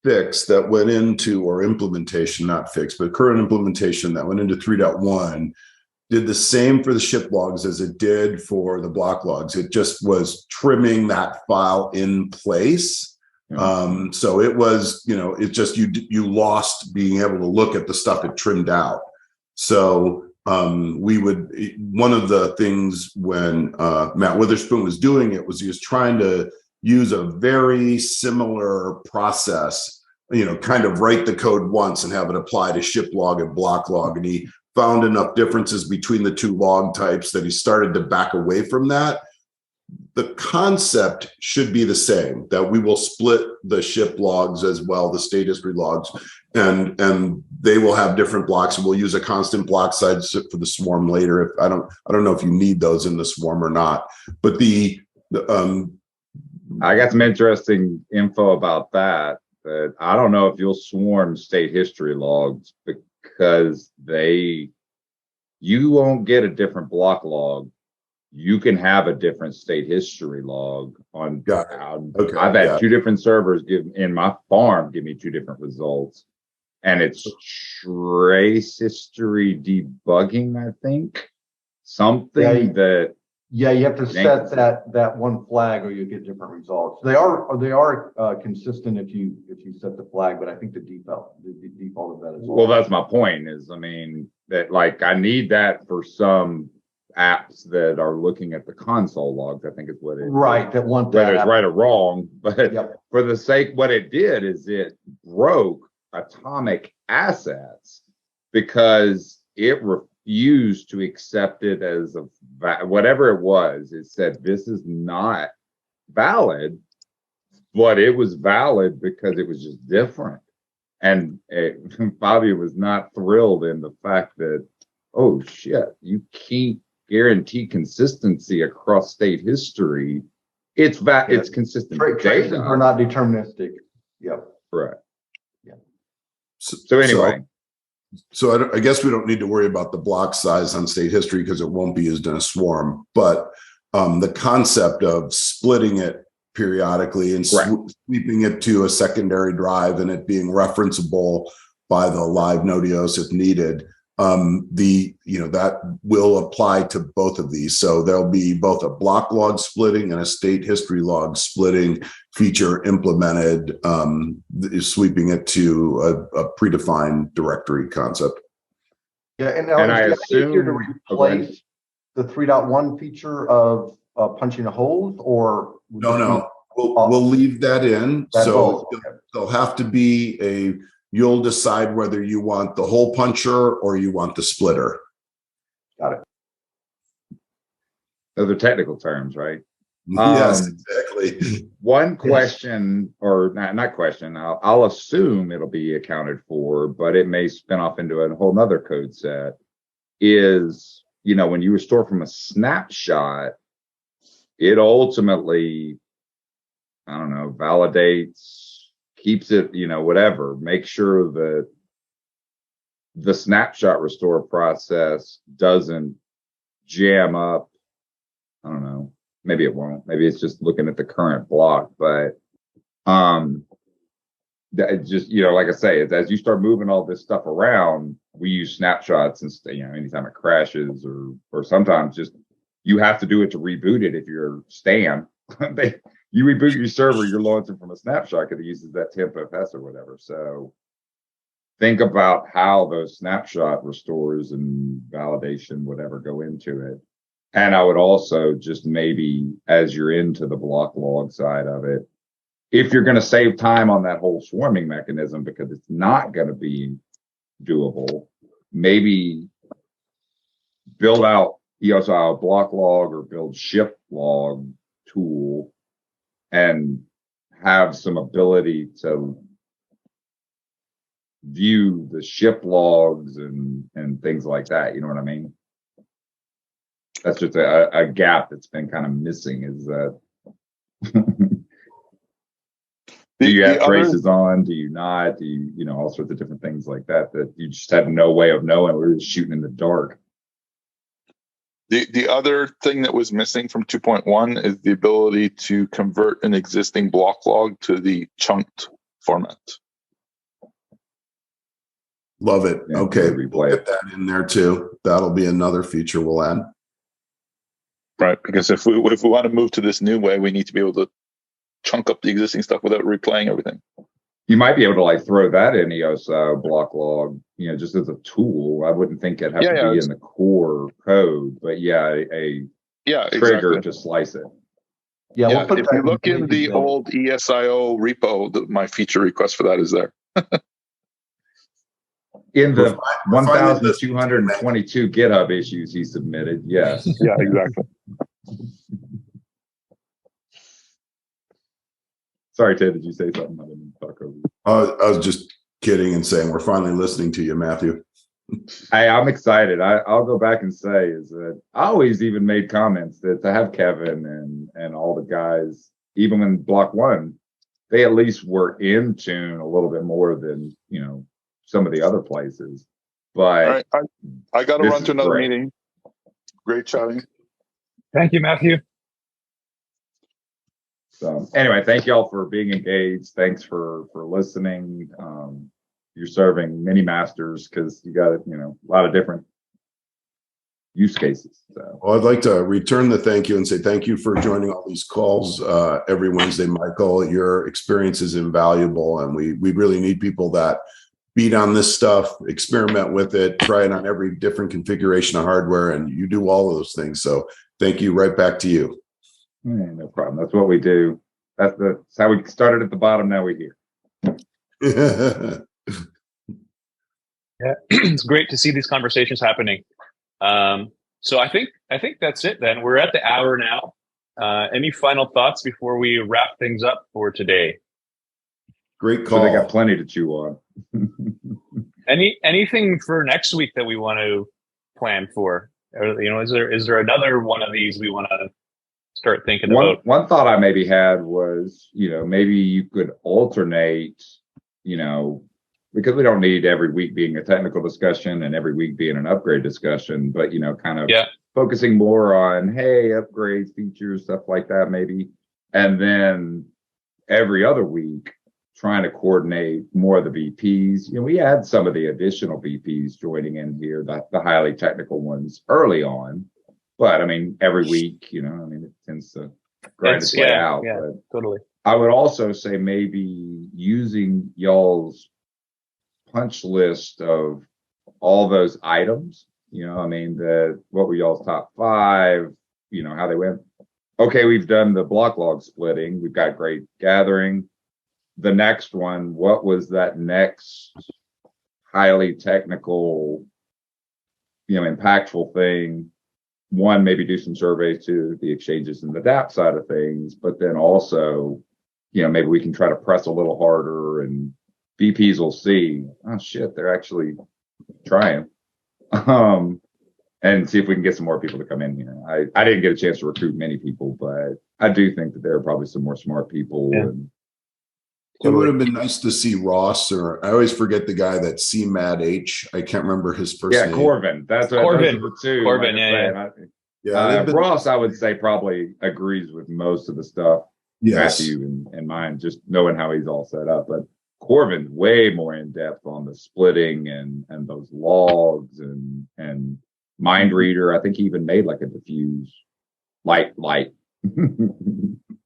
fix that went into, or implementation, not fix, but current implementation that went into 3.1 did the same for the ship logs as it did for the block logs. It just was trimming that file in place. So it was, it just, you lost being able to look at the stuff it trimmed out. So one of the things when Matt Witherspoon was doing it was he was trying to use a very similar process, kind of write the code once and have it apply to ship log and block log. And he found enough differences between the two log types that he started to back away from that. The concept should be the same, that we will split the ship logs as well, the state history logs, and they will have different blocks, and we'll use a constant block size for the swarm later. I don't know if you need those in the swarm or not, but I got some interesting info about that. But I don't know if you'll swarm state history logs because you won't get a different block log. You can have a different state history log on. Okay, I've had two different servers in my farm give me two different results, and it's trace history debugging. I think something that. Yeah, you have to set that one flag, or you get different results. They are consistent if you set the flag, but I think the default of that is. Well, that's my point. That I need that for some apps that are looking at the console logs. I think is what it right. That want that whether it's right or wrong, but for the sake, what it did is it broke atomic assets because it refused to accept it as whatever it was. It said this is not valid, but it was valid because it was just different. And Fabio was not thrilled in the fact that, oh shit, you can't guarantee consistency across state history. It's consistent. Traces are not deterministic. Yep. Right. Yeah. So anyway. So I guess we don't need to worry about the block size on state history because it won't be used in a swarm. But the concept of splitting it periodically and sweeping it to a secondary drive and it being referenceable by the live Node.EOS if needed. That will apply to both of these. So there'll be both a block log splitting and a state history log splitting feature implemented, sweeping it to a predefined directory concept. Yeah, and I assume to replace the 3.1 feature of punching a hole, or no, we'll leave that in. So there'll have to be you'll decide whether you want the hole puncher or you want the splitter. Got it. Those are technical terms, right? Yes, exactly. One question, or not question, I'll assume it'll be accounted for, but it may spin off into a whole nother code set, is, when you restore from a snapshot, it ultimately, I don't know, validates, keeps it, whatever, make sure that the snapshot restore process doesn't jam up. I don't know. Maybe it won't. Maybe it's just looking at the current block, but that just, like I say, as you start moving all this stuff around, we use snapshots and anytime it crashes or sometimes just you have to do it to reboot it if you're Stan. You reboot your server, you're launching from a snapshot because it uses that temp FS or whatever. So think about how those snapshot restores and validation, whatever, go into it. And I would also just maybe, as you're into the block log side of it, if you're going to save time on that whole swarming mechanism, because it's not going to be doable, maybe build out EOSIO block log or build ship log tool and have some ability to view the ship logs and things like that. You know what I mean? That's just a gap that's been kind of missing, is that do you have traces on? Do you not? Do you, all sorts of different things like that you just have no way of knowing. We're just shooting in the dark. The other thing that was missing from 2.1 is the ability to convert an existing block log to the chunked format. Love it. Yeah, okay, we'll get that in there too. That'll be another feature we'll add. Right, because if we want to move to this new way, we need to be able to chunk up the existing stuff without replaying everything. You might be able to throw that in EOS block log, just as a tool. I wouldn't think it'd have to be in the core code, but a trigger to slice it. Yeah, we'll put if you look in the old EOSIO repo, my feature request for that is there. In the 1,222 GitHub issues he submitted, yes. Yeah, exactly. Sorry, Ted, did you say something? I didn't talk over you. I was just kidding and saying we're finally listening to you, Matthew. Hey, I'm excited. I'll go back and say is that I always even made comments that to have Kevin and all the guys, even in block one, they at least were in tune a little bit more than, some of the other places. But all right, I got to run to another meeting. Great chatting. Thank you, Matthew. So anyway, thank y'all for being engaged. Thanks for listening. You're serving many masters because you got a lot of different use cases. So. Well, I'd like to return the thank you and say thank you for joining all these calls every Wednesday, Michael. Your experience is invaluable, and we really need people that beat on this stuff, experiment with it, try it on every different configuration of hardware, and you do all of those things. So thank you. Right back to you. No problem. That's what we do. That's how we started at the bottom. Now we're here. Yeah, it's great to see these conversations happening. So I think that's it then. We're at the hour now. Any final thoughts before we wrap things up for today? Great call. So they got plenty to chew on. Anything for next week that we want to plan for? Or, is there another one of these we want to start thinking about? One thought I maybe had was, maybe you could alternate, because we don't need every week being a technical discussion and every week being an upgrade discussion, but kind of focusing more on, hey, upgrades, features, stuff like that, maybe. And then every other week, trying to coordinate more of the VPs. We had some of the additional VPs joining in here, the highly technical ones early on. But I mean, every week, it tends to grind its way out. Yeah, but totally. I would also say maybe using y'all's punch list of all those items, what were y'all's top 5, how they went. Okay, we've done the block log splitting. We've got great gathering. The next one, what was that next highly technical, impactful thing? One, maybe do some surveys to the exchanges and the DApp side of things, but then also, maybe we can try to press a little harder and VPs will see, oh shit, they're actually trying. And see if we can get some more people to come in here. I didn't get a chance to recruit many people, but I do think that there are probably some more smart people. Yeah. And it would have been nice to see Ross, or I always forget the guy that CMAD H. I can't remember his first name. Corvin. That's what Corbin. those are the two. Corbin, Ross, I would say, probably agrees with most of the stuff. Yes. Matthew and mine, just knowing how he's all set up. But Corvin's way more in depth on the splitting and those logs and mind reader. I think he even made like a diffuse light.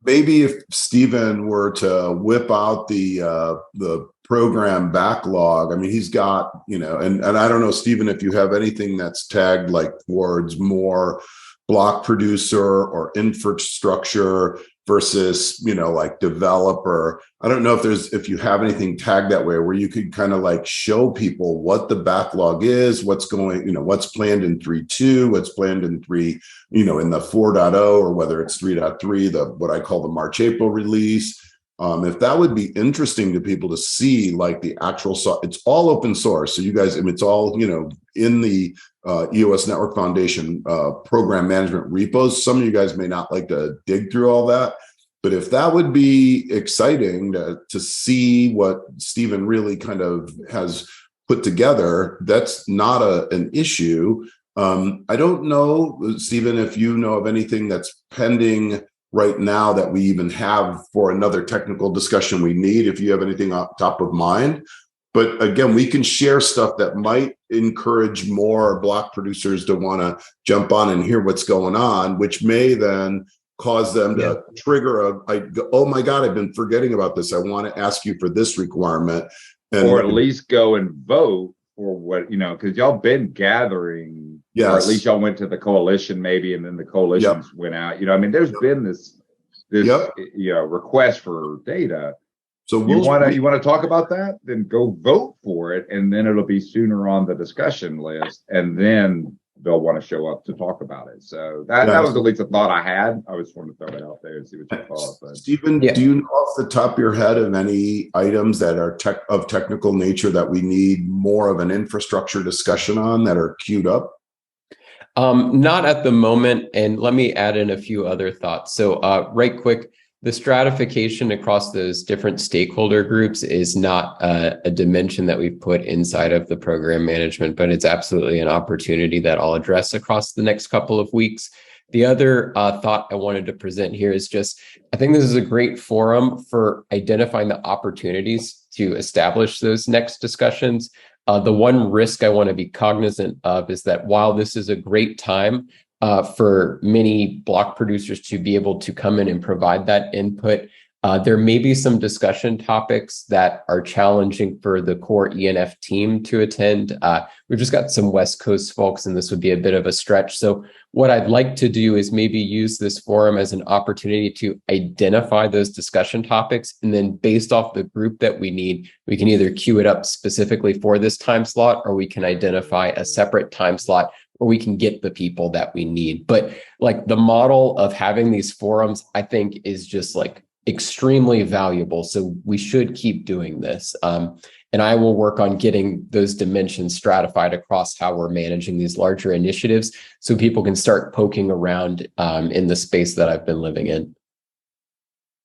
Maybe if Stephen were to whip out the program backlog, I mean, he's got, and I don't know, Stephen, if you have anything that's tagged like towards more block producer or infrastructure versus, like developer. I don't know if you have anything tagged that way where you could kind of like show people what the backlog is, what's going, what's planned in 3.2, what's planned in 3, in the 4.0, or whether it's 3.3, what I call the March, April release. If that would be interesting to people to see, like the actual, it's all open source. So you guys, it's all, in the EOS Network Foundation program management repos. Some of you guys may not like to dig through all that, but if that would be exciting to see what Stephen really kind of has put together, that's not an issue. I don't know, Stephen, if you know of anything that's pending right now that we even have for another technical discussion we need, if you have anything on top of mind. But again, we can share stuff that might encourage more block producers to want to jump on and hear what's going on, which may then cause them to trigger oh my God, I've been forgetting about this. I want to ask you for this requirement. Or at least go and vote for what, because y'all been gathering, or at least y'all went to the coalition maybe, and then the coalitions went out. There's been this request for data. So you want to talk about that? Then go vote for it, and then it'll be sooner on the discussion list, and then they'll want to show up to talk about it. So that was at least a thought I had. I just wanted to throw it out there and see what you thought. But Stephen, do you know off the top of your head of any items that are of technical nature that we need more of an infrastructure discussion on that are queued up? Not at the moment. And let me add in a few other thoughts. So right quick, the stratification across those different stakeholder groups is not a dimension that we've put inside of the program management, but it's absolutely an opportunity that I'll address across the next couple of weeks. The other thought I wanted to present here is just, I think this is a great forum for identifying the opportunities to establish those next discussions. The one risk I want to be cognizant of is that while this is a great time for many block producers to be able to come in and provide that input, there may be some discussion topics that are challenging for the core ENF team to attend. We've just got some West Coast folks, and this would be a bit of a stretch. So what I'd like to do is maybe use this forum as an opportunity to identify those discussion topics. And then based off the group that we need, we can either queue it up specifically for this time slot, or we can identify a separate time slot or we can get the people that we need. But like the model of having these forums, I think is just like extremely valuable. So we should keep doing this. And I will work on getting those dimensions stratified across how we're managing these larger initiatives so people can start poking around in the space that I've been living in.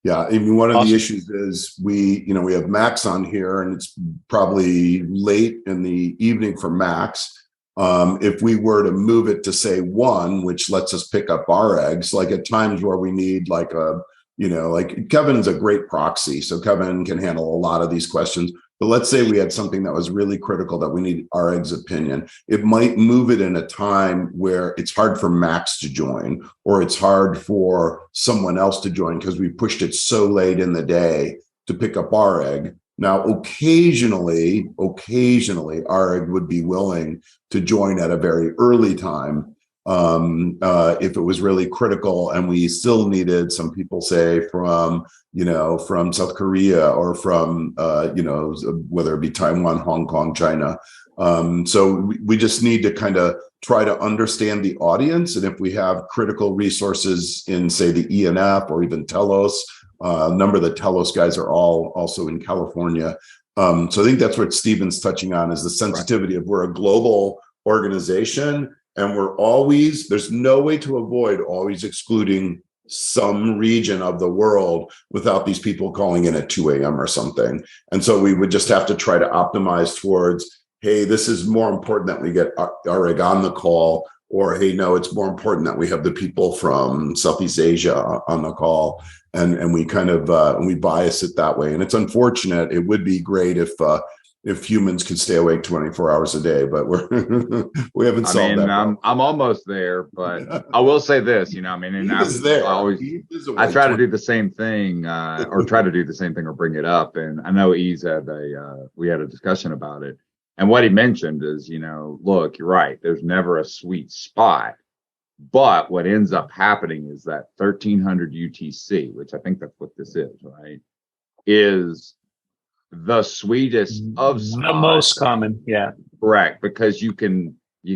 Yeah, I mean, one of the issues is we have Max on here, and it's probably late in the evening for Max. If we were to move it to say 1, which lets us pick up our eggs, like at times where we need like like Kevin's a great proxy. So Kevin can handle a lot of these questions. But let's say we had something that was really critical that we need our eggs opinion. It might move it in a time where it's hard for Max to join, or it's hard for someone else to join because we pushed it so late in the day to pick up our egg. Now, occasionally, our egg would be willing to join at a very early time if it was really critical, and we still needed some people, say from South Korea or from whether it be Taiwan, Hong Kong, China. So we just need to kind of try to understand the audience, and if we have critical resources in, say, the ENF or even Telos. A number of the Telos guys are all also in California. So I think that's what Stephen's touching on, is the sensitivity of we're a global organization, and there's no way to avoid always excluding some region of the world without these people calling in at 2 a.m. or something. And so we would just have to try to optimize towards, hey, this is more important that we get our egg on the call, or hey, no, it's more important that we have the people from Southeast Asia on the call. And we kind of we bias it that way. And it's unfortunate. It would be great if humans could stay awake 24 hours a day, but we haven't solved that. I'm almost there, but I will say this, and I try to do the same thing, or try to do the same thing, or bring it up. And I know we had a discussion about it. And what he mentioned is, look, you're right. There's never a sweet spot. But what ends up happening is that 1300 UTC, which I think that's what this is, right, is the sweetest of spots. The most common, yeah. Correct, because you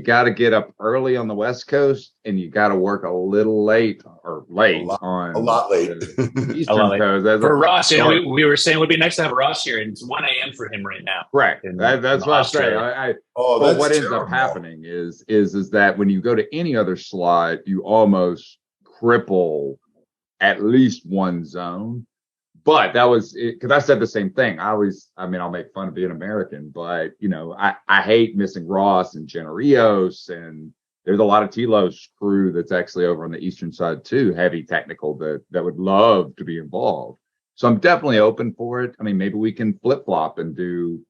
got to get up early on the West Coast, and you got to work a little late on a lot late. The Eastern Coast. For Ross, we were saying it would be nice to have Ross here, and it's 1 a.m. for him right now. Right, that's what I say. What ends up happening is that when you go to any other slot, you almost cripple at least one zone. But that was because I said the same thing. I'll make fun of being American, but I hate missing Ross and Generios, and there's a lot of Telos crew that's actually over on the eastern side too, heavy technical that would love to be involved. So I'm definitely open for it. I mean, maybe we can flip flop and do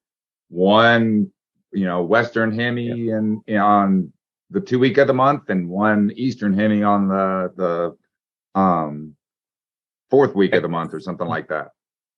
one, Western Hemi and on the 2 week of the month, and one Eastern Hemi on the 4th week of the month or something like that.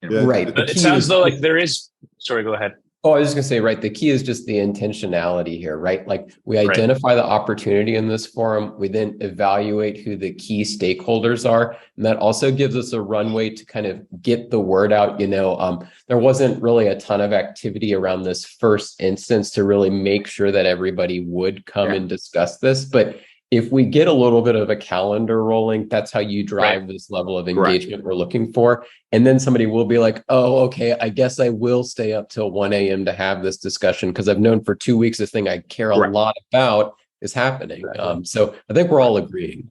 Right. But it sounds though like there is. Sorry, go ahead. Oh, I was just going to say, right. The key is just the intentionality here, right? Like we identify the opportunity in this forum. We then evaluate who the key stakeholders are. And that also gives us a runway to kind of get the word out. There wasn't really a ton of activity around this first instance to really make sure that everybody would come and discuss this. But if we get a little bit of a calendar rolling, that's how you drive this level of engagement we're looking for. And then somebody will be like, oh, okay, I guess I will stay up till 1 a.m. to have this discussion because I've known for 2 weeks this thing I care a lot about is happening. So I think we're all agreeing.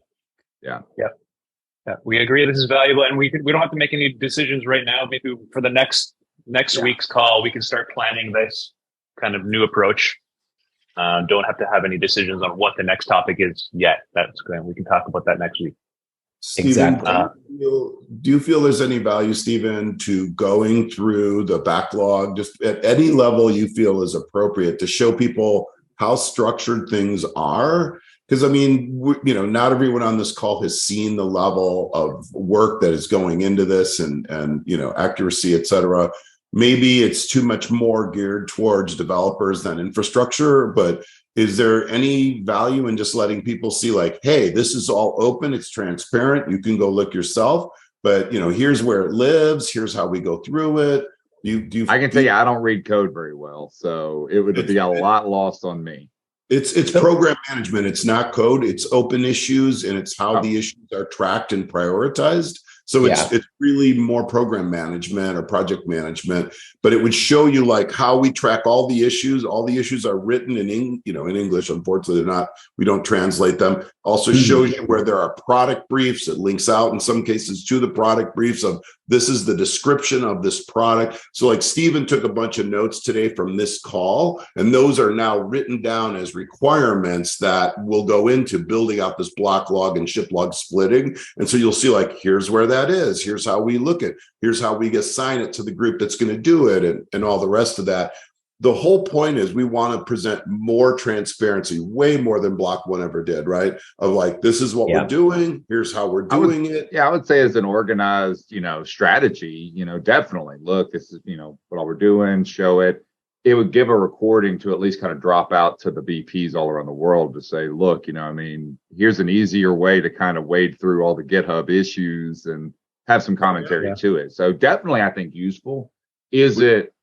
Yeah. We agree this is valuable, and we don't have to make any decisions right now. Maybe for the next week's call, we can start planning this kind of new approach. Don't have to have any decisions on what the next topic is yet. That's great. We can talk about that next week. Stephen, exactly. Do you feel there's any value, Stephen, to going through the backlog just at any level you feel is appropriate to show people how structured things are? Because not everyone on this call has seen the level of work that is going into this and accuracy, et cetera. Maybe it's too much more geared towards developers than infrastructure, but is there any value in just letting people see like, hey, this is all open, it's transparent, you can go look yourself, but here's where it lives, here's how we go through it. I can tell you, I don't read code very well, so it would be a lot lost on me. It's program management, it's not code, it's open issues, and it's how the issues are tracked and prioritized. So it's really more program management or project management, but it would show you like how we track all the issues. All the issues are written in English. Unfortunately, we don't translate them. Also shows you where there are product briefs. It links out in some cases to the product briefs of this is the description of this product. So like Stephen took a bunch of notes today from this call, and those are now written down as requirements that will go into building out this block log and ship log splitting. And so you'll see like, here's where that is. Here's how we look at, here's how we assign it to the group that's going to do it, and all the rest of that. The whole point is we want to present more transparency, way more than Block One ever did, right? Of like, this is what we're doing. Here's how we're doing it. Yeah, I would say as an organized, strategy, definitely look, this is, what all we're doing, show it. It would give a recording to at least kind of drop out to the BPs all around the world to say, look, here's an easier way to kind of wade through all the GitHub issues and have some commentary to it. So definitely, I think useful. Is it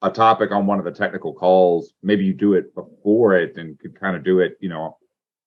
a topic on one of the technical calls? Maybe you do it before it and could kind of do it,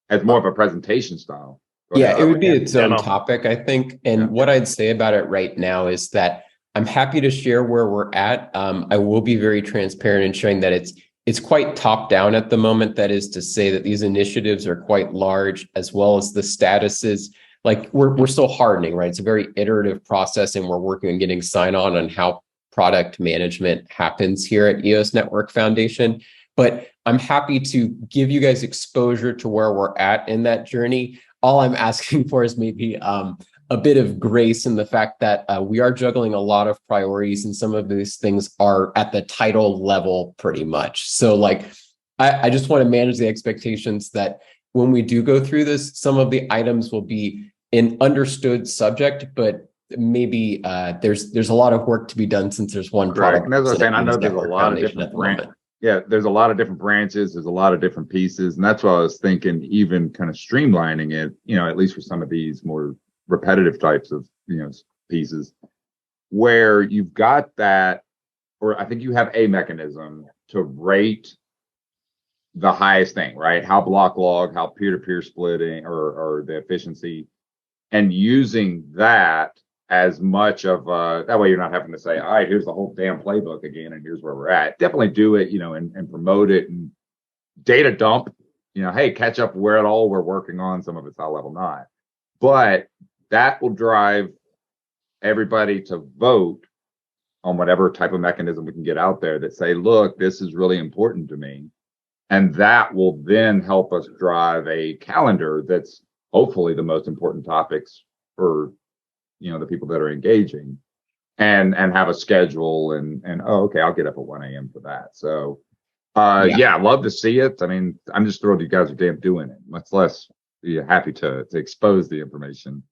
as more of a presentation style. It would be its own topic, I think. And what I'd say about it right now is that I'm happy to share where we're at. I will be very transparent in showing that it's quite top down at the moment. That is to say that these initiatives are quite large, as well as the statuses. Like we're still hardening, right? It's a very iterative process, and we're working on getting sign on how product management happens here at EOS Network Foundation. But I'm happy to give you guys exposure to where we're at in that journey. All I'm asking for is maybe a bit of grace in the fact that we are juggling a lot of priorities, and some of these things are at the title level pretty much. So like, I just want to manage the expectations that when we do go through this, some of the items will be an understood subject, but maybe there's a lot of work to be done since there's one product. And as I was saying, I know there's a lot of different branches. Yeah, there's a lot of different branches. There's a lot of different pieces, and that's why I was thinking, even kind of streamlining it. At least for some of these more repetitive types of pieces, where you've got that, or I think you have a mechanism to rate the highest thing, right? How block log, how peer-to-peer splitting, or the efficiency, and using that as much of that way you're not having to say, all right, here's the whole damn playbook again, and here's where we're at. Definitely do it, and promote it and data dump, hey, catch up where it all we're working on. Some of it's high level, not, but that will drive everybody to vote on whatever type of mechanism we can get out there that say, look, this is really important to me. And that will then help us drive a calendar that's hopefully the most important topics for the people that are engaging, and have a schedule and okay, I'll get up at 1 a.m. for that. So love to see it. I mean, I'm just thrilled you guys are damn doing it, much less be happy to expose the information.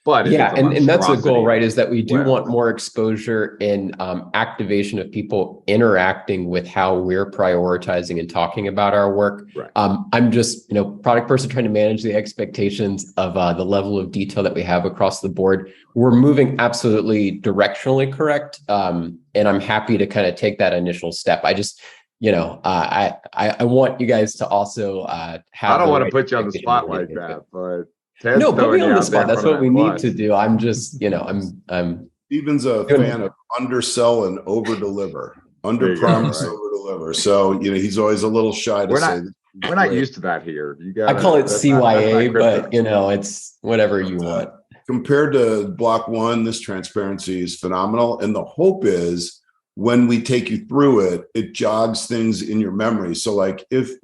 But and that's the goal, right? Is that we do want more exposure and activation of people interacting with how we're prioritizing and talking about our work. Right. I'm just, product person trying to manage the expectations of the level of detail that we have across the board. We're moving absolutely directionally correct, and I'm happy to kind of take that initial step. I just, I want you guys to also have. I don't want to put you on the spot like that, but. Ted's no, put me on the spot. That's what we need to do. I'm just, I'm. Stephen's a fan of undersell and over deliver, under promise, over deliver. So he's always a little shy to say. We're not used to that here. I call it CYA, but it's whatever you want. Compared to Block One, this transparency is phenomenal, and the hope is when we take you through it, it jogs things in your memory. So, like if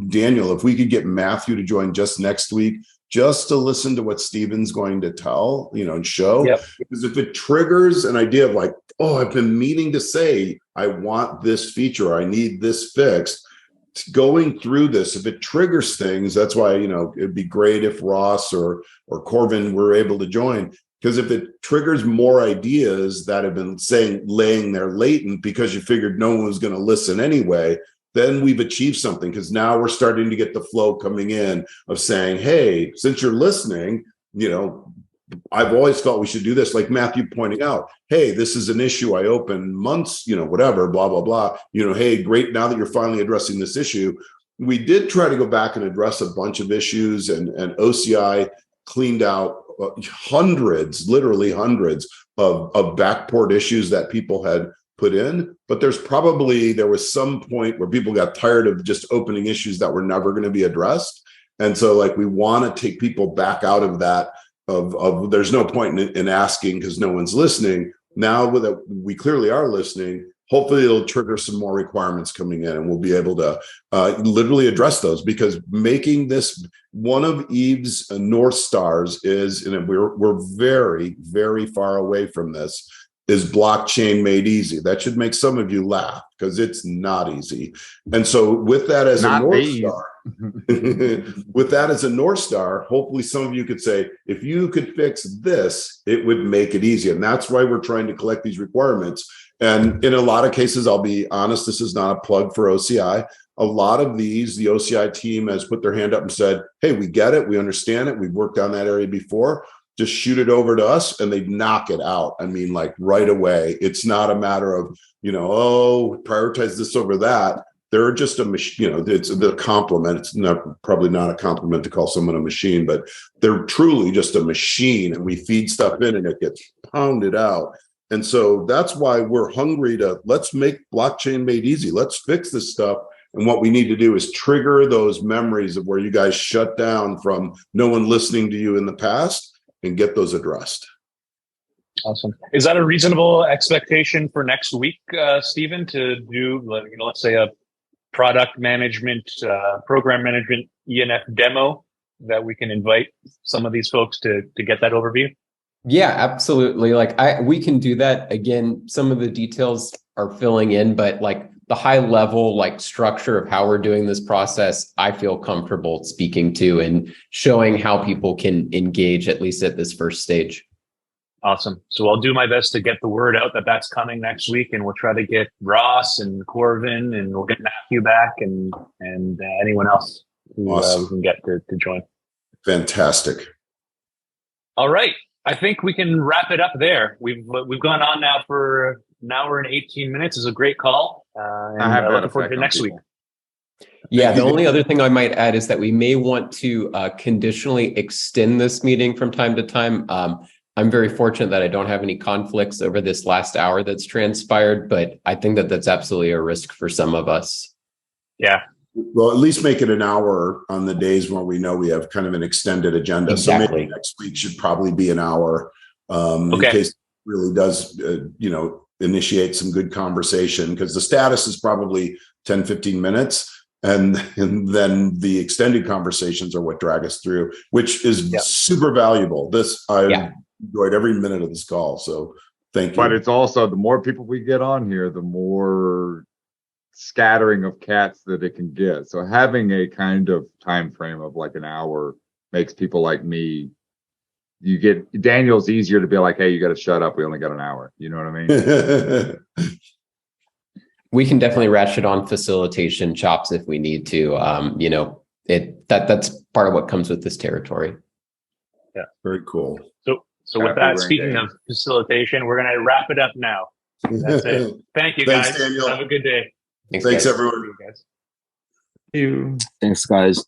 Daniel, if we could get Matthew to join just next week, just to listen to what Stephen's going to tell, and show. Yep. Because if it triggers an idea of like, oh, I've been meaning to say, I want this feature, I need this fixed. Going through this, if it triggers things, that's why, it'd be great if Ross or Corvin were able to join. Because if it triggers more ideas that have been laying there latent because you figured no one was going to listen anyway, then we've achieved something, because now we're starting to get the flow coming in of saying, hey, since you're listening, I've always felt we should do this. Like Matthew pointing out, hey, this is an issue I opened months, whatever, blah, blah, blah. Hey, great. Now that you're finally addressing this issue, we did try to go back and address a bunch of issues, and OCI cleaned out hundreds, literally hundreds of backport issues that people had put in, but there was some point where people got tired of just opening issues that were never going to be addressed. And so like, we want to take people back out of that, of there's no point in asking because no one's listening. Now that we clearly are listening, hopefully it'll trigger some more requirements coming in and we'll be able to literally address those, because making this one of Eve's North Stars is, and we're very, very far away from this, is blockchain made easy. That should make some of you laugh because it's not easy. And so with that as a North Star, with that as a North Star, hopefully some of you could say, if you could fix this, it would make it easy. And that's why we're trying to collect these requirements. And in a lot of cases, I'll be honest, this is not a plug for OCI. A lot of these, the OCI team has put their hand up and said, hey, we get it. We understand it. We've worked on that area before. Just shoot it over to us and they knock it out. I mean, like right away. It's not a matter of, prioritize this over that. They're just a machine, it's the compliment. It's probably not a compliment to call someone a machine, but they're truly just a machine, and we feed stuff in and it gets pounded out. And so that's why we're hungry let's make blockchain made easy. Let's fix this stuff. And what we need to do is trigger those memories of where you guys shut down from no one listening to you in the past and get those addressed. Awesome. Is that a reasonable expectation for next week, Stephen, to do, let's say a product management, program management ENF demo that we can invite some of these folks to get that overview? Yeah, absolutely. We can do that. Again, some of the details are filling in, but like the high level, structure of how we're doing this process, I feel comfortable speaking to and showing how people can engage, at least at this first stage. Awesome. So I'll do my best to get the word out that that's coming next week, and we'll try to get Ross and Corvin, and we'll get Matthew back and anyone else who we can get to join. Fantastic. All right. I think we can wrap it up there. We've gone on now for an hour and 18 minutes. It's a great call. And I look forward to next week. Yeah, the only other thing I might add is that we may want to conditionally extend this meeting from time to time. I'm very fortunate that I don't have any conflicts over this last hour that's transpired, but I think that that's absolutely a risk for some of us. Yeah. Well, at least make it an hour on the days where we know we have kind of an extended agenda. Exactly. So maybe next week should probably be an hour in case it really does, initiate some good conversation, because the status is probably 10, 15 minutes. And then the extended conversations are what drag us through, which is super valuable. I've enjoyed every minute of this call. So thank you. But it's also, the more people we get on here, the more scattering of cats that it can get. So having a kind of time frame of like an hour makes people like me, Daniel's easier to be like, hey, you got to shut up. We only got an hour. You know what I mean? We can definitely ratchet on facilitation chops if we need to. That's part of what comes with this territory. Yeah, very cool. So with that, speaking of facilitation, we're going to wrap it up now. That's it. Thank you, guys. Thanks, Daniel. Have a good day. Thanks everyone. You guys. Thanks, guys.